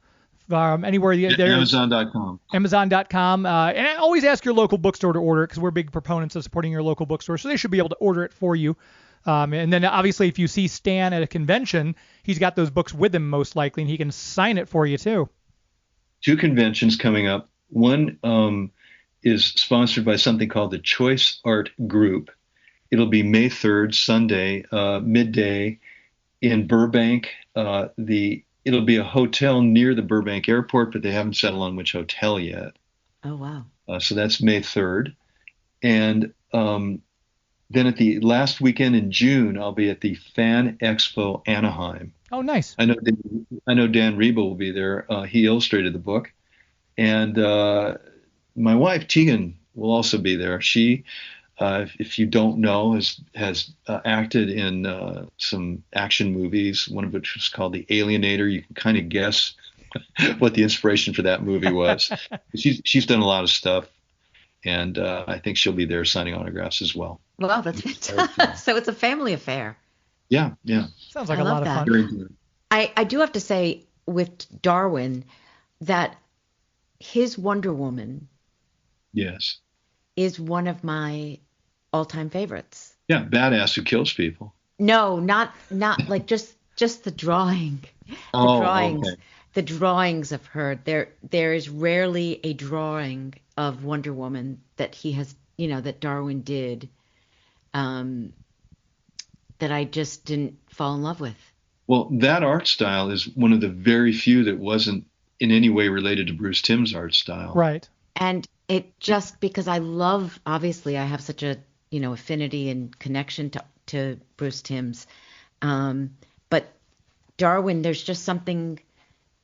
anywhere. Amazon.com. Amazon.com. And I always ask your local bookstore to order it because we're big proponents of supporting your local bookstore, so they should be able to order it for you. And then obviously if you see Stan at a convention, he's got those books with him most likely, and he can sign it for you too. 2 conventions coming up. One is sponsored by something called the Choice Art Group. It'll be May 3rd, Sunday, midday in Burbank. It'll be a hotel near the Burbank airport, but they haven't settled on which hotel yet. Oh, wow. So that's May 3rd. And then at the last weekend in June, I'll be at the Fan Expo Anaheim. Oh, nice. I know Dan Reba will be there. He illustrated the book. And my wife, Tegan, will also be there. She, if you don't know, has acted in some action movies, one of which was called The Alienator. You can kind of guess what the inspiration for that movie was. She's done a lot of stuff. And I think she'll be there signing autographs as well. Wow, that's fantastic. So it's a family affair. Yeah. Sounds like a lot of fun. I do have to say with Darwin that his Wonder Woman is one of my all-time favorites. Yeah, badass who kills people. No, not like just the drawing. The drawings. Okay. The drawings of her. There is rarely a drawing of Wonder Woman that he has, that Darwin did, that I just didn't fall in love with. Well, that art style is one of the very few that wasn't in any way related to Bruce Timm's art style. Right. And it just because obviously I have such a, affinity and connection to Bruce Timm's. But Darwin, there's just something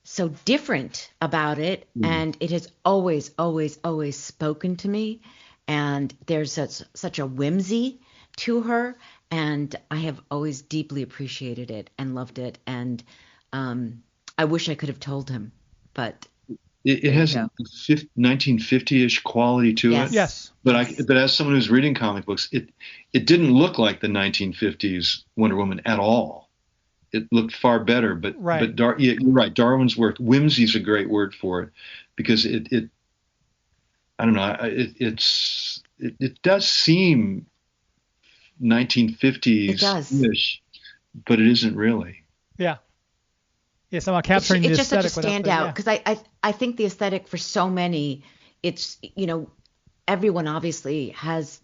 so different about it. And it has always, always, always spoken to me. And there's such a whimsy to her. And I have always deeply appreciated it and loved it. And I wish I could have told him, but it has a 1950-ish quality to it. Yes. But as someone who's reading comic books, it didn't look like the 1950s Wonder Woman at all. It looked far better. But you're right. Darwin's work, whimsy is a great word for it, because it I don't know. It does seem 1950s-ish, but it isn't really. Yeah. Yeah, somehow capturing the aesthetic. It's just such a standout, because I think the aesthetic for so many, it's, everyone obviously has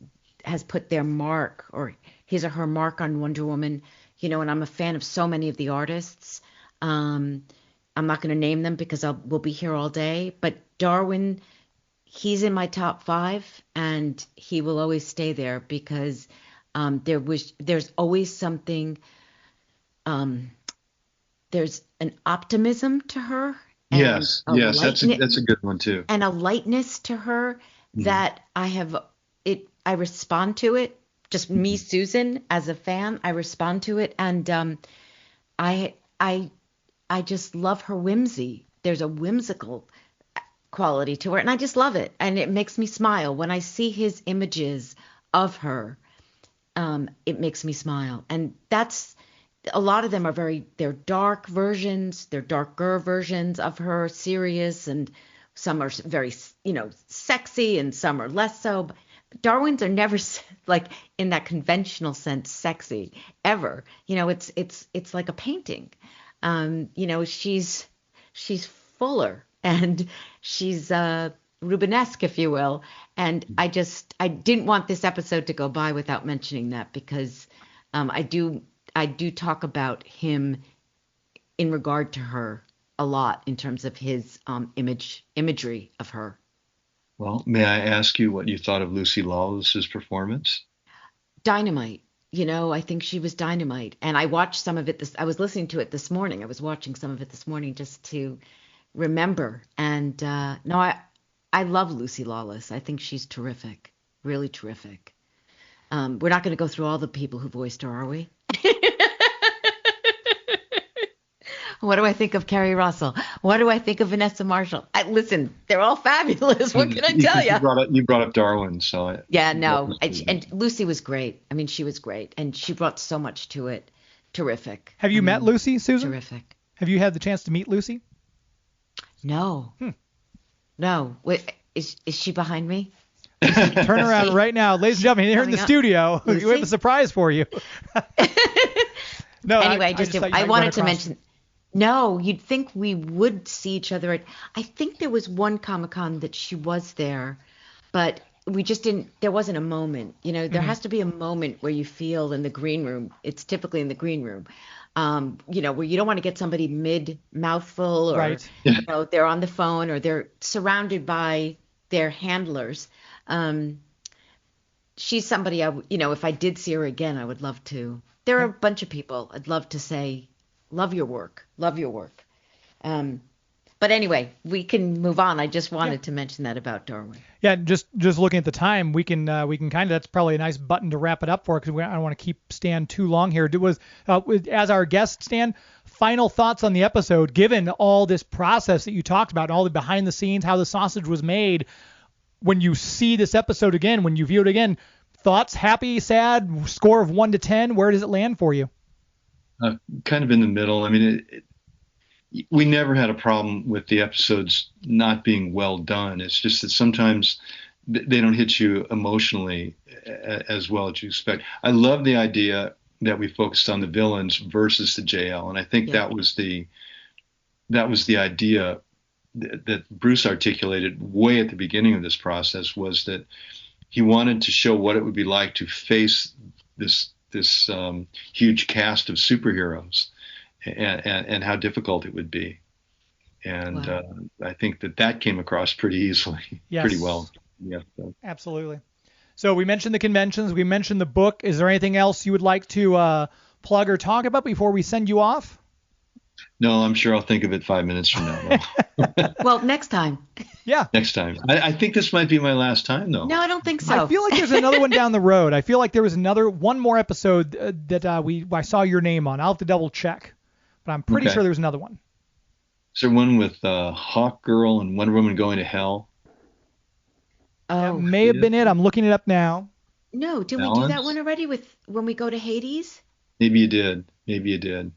put their mark or his or her mark on Wonder Woman, and I'm a fan of so many of the artists. I'm not going to name them because we'll be here all day, but Darwin, he's in my top 5, and he will always stay there because there's always something. There's an optimism to her. Yes, that's a good one too. And a lightness to her that I respond to it. Just me, Susan, as a fan, I respond to it, and I just love her whimsy. There's a whimsical quality to her, and I just love it, and it makes me smile when I see his images of her. It makes me smile, and that's. A lot of them are they're dark versions, they're darker versions of her, serious, and some are very, sexy, and some are less so. But Darwin's are never like in that conventional sense sexy ever. It's like a painting. She's fuller and she's Rubenesque, if you will. And I didn't want this episode to go by without mentioning that, because I do talk about him in regard to her a lot in terms of his imagery of her. Well, may I ask you what you thought of Lucy Lawless's performance? Dynamite. I think she was dynamite. And I watched some of it. I was listening to it this morning. I was watching some of it this morning just to remember. And no, I love Lucy Lawless. I think she's terrific, really terrific. We're not going to go through all the people who voiced her, are we? What do I think of Kerry Russell? What do I think of Vanessa Marshall? Listen, they're all fabulous. What can I tell you? You brought up Darwin, so and Lucy was great. I mean, she was great, and she brought so much to it. Terrific. Have you met Lucy, Susan? Terrific. Have you had the chance to meet Lucy? No. No. Wait, is she behind me? Turn around right now, ladies and gentlemen. Here in the studio, we have a surprise for you. No. Anyway, I wanted to mention. No, you'd think we would see each other. I think there was one Comic-Con that she was there, but we just didn't. There wasn't a moment. There has to be a moment where you feel in the green room. It's typically in the green room. Where you don't want to get somebody mid-mouthful, or right. They're on the phone, or they're surrounded by their handlers. She's somebody if I did see her again, I would love to. There are a bunch of people I'd love to say, love your work. But anyway, we can move on. I just wanted to mention that about Darwin. Yeah, just looking at the time, we can kind of, that's probably a nice button to wrap it up for, because I don't want to keep Stan too long here. As our guest, Stan, final thoughts on the episode, given all this process that you talked about, and all the behind the scenes, how the sausage was made. When you see this episode again, when you view it again, thoughts, happy, sad, score of 1 to 10, where does it land for you? Kind of in the middle. I mean, we never had a problem with the episodes not being well done. It's just that sometimes they don't hit you emotionally as well as you expect. I love the idea that we focused on the villains versus the JL, and I think that was the idea that Bruce articulated way at the beginning of this process, was that he wanted to show what it would be like to face this huge cast of superheroes, and how difficult it would be. And Wow. I think that came across pretty easily, Yes. pretty well. Yeah. So. Absolutely. So we mentioned the conventions. We mentioned the book. Is there anything else you would like to plug or talk about before we send you off? No, I'm sure I'll think of it 5 minutes from now. Well, next time. Yeah. Next time. I think this might be my last time, though. No, I don't think so. I feel like there's another one down the road. I feel like there was one more episode that I saw your name on. I'll have to double check, but I'm pretty Okay. sure there was another one. Is there one with Hawk Girl and Wonder Woman going to hell? That Oh, may have been it. I'm looking it up now. no. Did we do that Balance? one already when we go to Hades? Maybe you did. Maybe you did.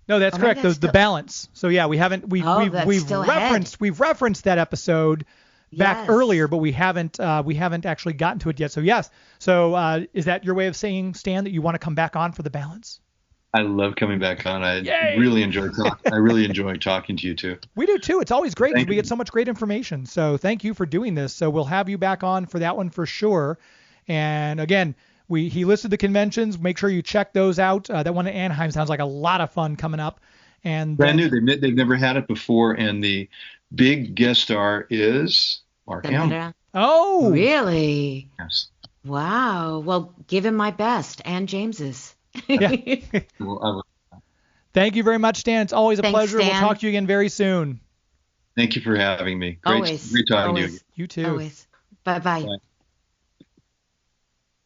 No, that's Oh, maybe correct. that's The still- balance. So yeah, we haven't that's still ahead. we've referenced that episode back Yes. earlier, but we haven't actually gotten to it yet. So yes. So is that your way of saying, Stan, that you want to come back on for the balance? I love coming back on. I Yay! really enjoy talking. I really enjoy talking to you too. We do too. It's always great because Thank we you. get so much great information. So thank you for doing this. So we'll have you back on for that one for sure. And again, he listed the conventions. Make sure you check those out. That one in Anaheim sounds like a lot of fun coming up. And Brand new. They've never had it before, and the big guest star is Mark Hamill. Oh, Really? Yes. Wow. Well, give him my best and James's. Yeah. Well, Thank you very much, Stan. It's always a Thanks, pleasure. We'll Stan. talk to you again very soon. thank you for having me. Always. Great talking to Always. you. You too. Always. Bye-bye. Bye.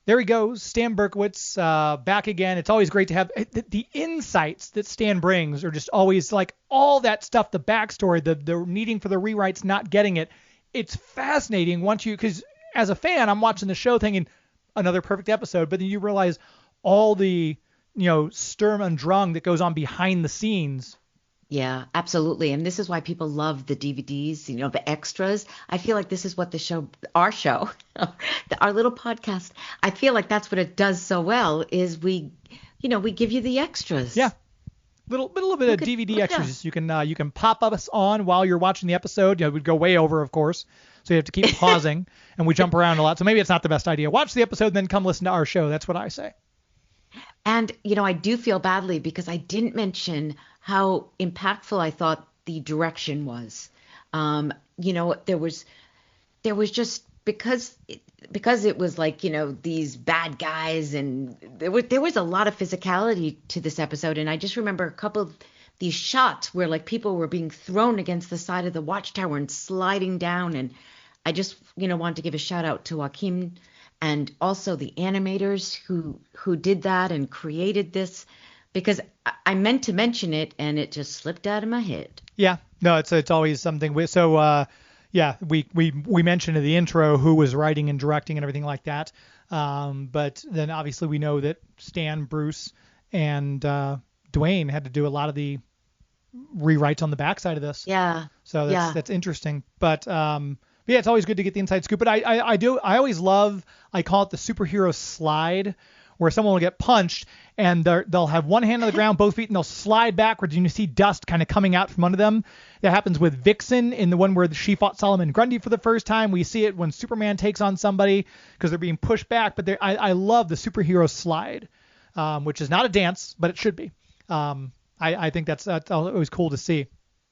There he goes, Stan Berkowitz, back again. It's always great to have the insights that Stan brings are just always like all that stuff, the backstory, the needing for the rewrites, not getting it. It's fascinating because as a fan, I'm watching the show thinking another perfect episode, but then you realize all the, Sturm und Drang that goes on behind the scenes. Yeah, absolutely. And this is why people love the DVDs, the extras. I feel like this is what our show, our little podcast, I feel like that's what it does so well is we give you the extras. Yeah. Little bit of Look at- DVD look at extras. us. You can pop us on while you're watching the episode. We'd go way over, of course, so you have to keep pausing, and we jump around a lot. So maybe it's not the best idea. Watch the episode, then come listen to our show. That's what I say. And, I do feel badly because I didn't mention how impactful I thought the direction was. There was just because it was like, these bad guys and there was a lot of physicality to this episode. And I just remember a couple of these shots where like people were being thrown against the side of the watchtower and sliding down. And I just, wanted to give a shout out to Joaquin and also the animators who did that and created this, because I meant to mention it and it just slipped out of my head. Yeah. No, it's always something. We mentioned in the intro who was writing and directing and everything like that. But then obviously we know that Stan, Bruce, and Dwayne had to do a lot of the rewrites on the backside of this. Yeah. So Yeah. that's interesting. But yeah, it's always good to get the inside scoop. But I always love, I call it the superhero slide, where someone will get punched and they'll have one hand on the ground, both feet, and they'll slide backwards, and you see dust kind of coming out from under them. That happens with Vixen in the one where she fought Solomon Grundy for the first time. We see it when Superman takes on somebody because they're being pushed back. But I love the superhero slide, which is not a dance, but it should be. I think that's always cool to see.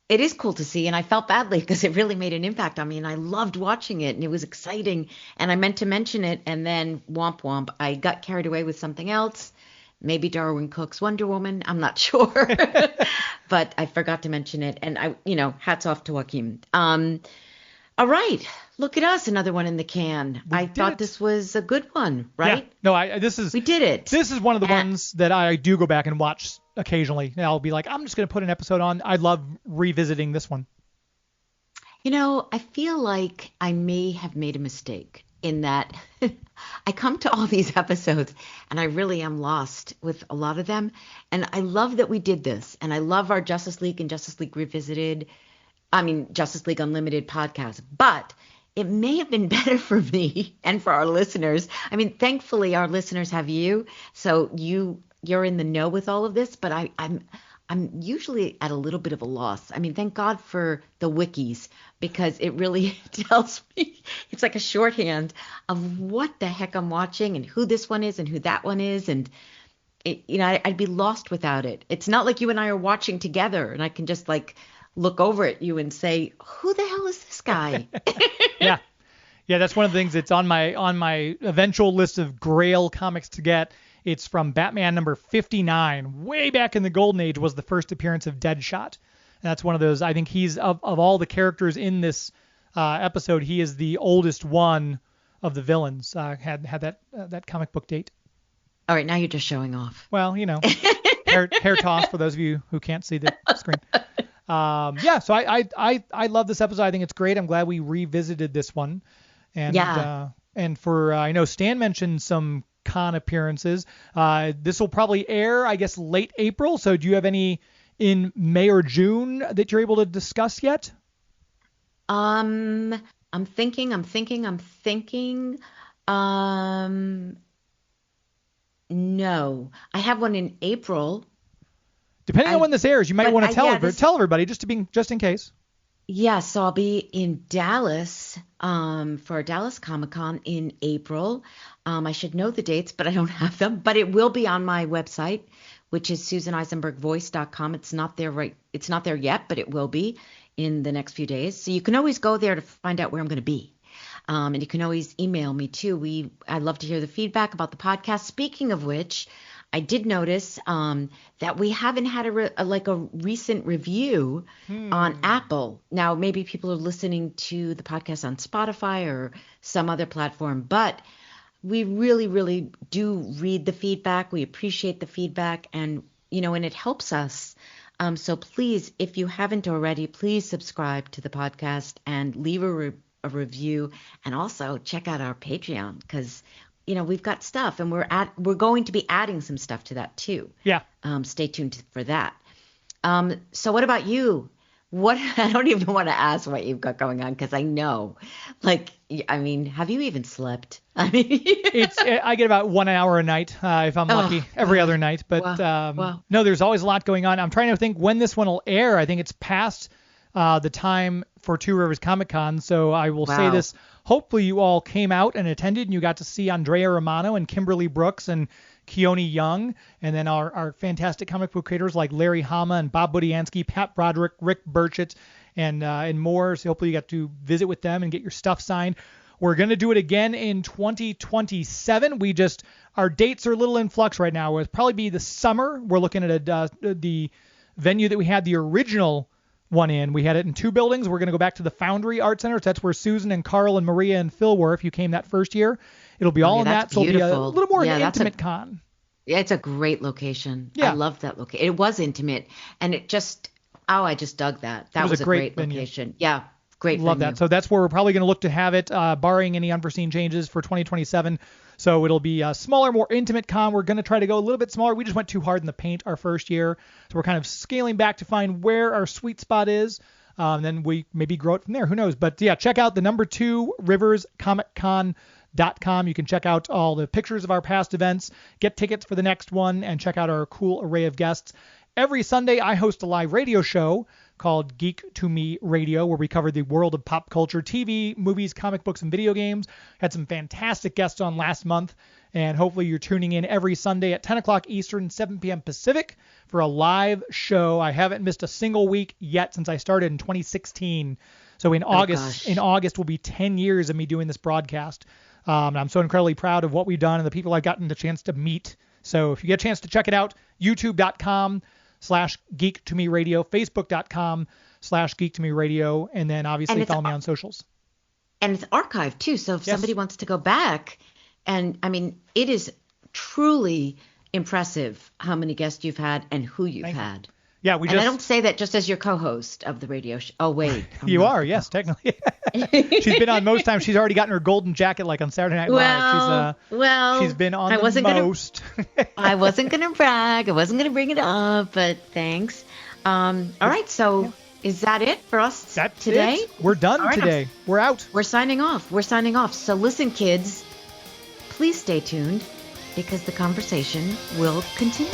It is cool to see, and I felt badly because it really made an impact on me, and I loved watching it, and it was exciting, and I meant to mention it, and then womp womp, I got carried away with something else, maybe Darwin Cook's Wonder Woman, I'm not sure, but I forgot to mention it, and hats off to Joaquin. All right, look at us, another one in the can. I thought this was a good one, right? Yeah. No, We did it. This is one of the ones that I do go back and watch occasionally. I'll be like, I'm just going to put an episode on. I love revisiting this one. I feel like I may have made a mistake in that I come to all these episodes and I really am lost with a lot of them. And I love that we did this. And I love our Justice League and Justice League Justice League Unlimited podcast. But it may have been better for me and for our listeners. I mean, thankfully, our listeners have you. So you're in the know with all of this. But I'm usually at a little bit of a loss. I mean, thank God for the wikis, because it really tells me, it's like a shorthand of what the heck I'm watching and who this one is and who that one is. And, I'd be lost without it. It's not like you and I are watching together and I can just like look over at you and say, who the hell is this guy? Yeah. Yeah, that's one of the things that's on my eventual list of Grail comics to get. It's from Batman number 59. Way back in the Golden Age was the first appearance of Deadshot. And that's one of those, I think he's, of all the characters in this episode, he is the oldest one of the villains. Had that comic book date. All right, now you're just showing off. Well, hair toss for those of you who can't see the screen. So I love this episode. I think it's great. I'm glad we revisited this one. And and for I know Stan mentioned some con appearances. This will probably air, I guess, late April. So do you have any in May or June that you're able to discuss yet? I'm thinking. No, I have one in April. Depending on when this airs, you might want to tell everybody just in case. Yeah, so I'll be in Dallas for Dallas Comic-Con in April. I should know the dates, but I don't have them. But it will be on my website, which is SusanEisenbergVoice.com. It's not there yet, but it will be in the next few days. So you can always go there to find out where I'm going to be. And you can always email me too. I'd love to hear the feedback about the podcast. Speaking of which, I did notice that we haven't had a recent review on Apple. Now, maybe people are listening to the podcast on Spotify or some other platform, but we really, really do read the feedback. We appreciate the feedback, and it helps us. So please, if you haven't already, please subscribe to the podcast and leave a review, and also check out our Patreon, because we've got stuff, and we're going to be adding some stuff to that too. Yeah. Stay tuned for that. So what about you? I don't even want to ask what you've got going on, because I know, have you even slept? I get about 1 hour a night if I'm lucky, every other night. But no, there's always a lot going on. I'm trying to think when this one will air. I think it's past the time for Two Rivers Comic Con. So I will say this. Hopefully you all came out and attended, and you got to see Andrea Romano and Kimberly Brooks and Keone Young, and then our fantastic comic book creators like Larry Hama and Bob Budiansky, Pat Broderick, Rick Burchett, and more. So hopefully you got to visit with them and get your stuff signed. We're going to do it again in 2027. Our dates are a little in flux right now. It'll probably be the summer. We're looking at the venue that we had the original one in. We had it in two buildings. We're going to go back to the Foundry Art Center. That's where Susan and Carl and Maria and Phil were if you came that first year. It'll be all in that. So it'll be a little more an intimate con. Yeah, it's a great location. Yeah. I love that location. It was intimate, and I just dug that. That was a great location. Yeah, great Love venue. That. So that's where we're probably going to look to have it, barring any unforeseen changes for 2027. So it'll be a smaller, more intimate con. We're going to try to go a little bit smaller. We just went too hard in the paint our first year. So we're kind of scaling back to find where our sweet spot is. Then we maybe grow it from there. Who knows? But yeah, check out the number 2 riverscomiccon.com. You can check out all the pictures of our past events, get tickets for the next one, and check out our cool array of guests. Every Sunday, I host a live radio show called Geek To Me Radio, where we cover the world of pop culture, TV, movies, comic books, and video games. Had some fantastic guests on last month, and hopefully you're tuning in every Sunday at 10 o'clock Eastern, 7 p.m. Pacific for a live show. I haven't missed a single week yet since I started in 2016. So in August will be 10 years of me doing this broadcast. I'm so incredibly proud of what we've done and the people I've gotten the chance to meet. So if you get a chance to check it out, youtube.com/Geek To Me Radio, facebook.com/Geek To Me Radio, and then obviously follow me on socials. And it's archived too, so if somebody wants to go back, and it is truly impressive how many guests you've had and who you've had. Yeah, I don't say that just as your co-host of the radio show. Oh, wait. You are, yes, technically. She's been on most times. She's already gotten her golden jacket like on Saturday Night Live. She's been on most. I wasn't going to brag. I wasn't going to bring it up, but thanks. All right, so is that it for us today? It. We're done today. We're out. We're signing off. So listen, kids, please stay tuned because the conversation will continue.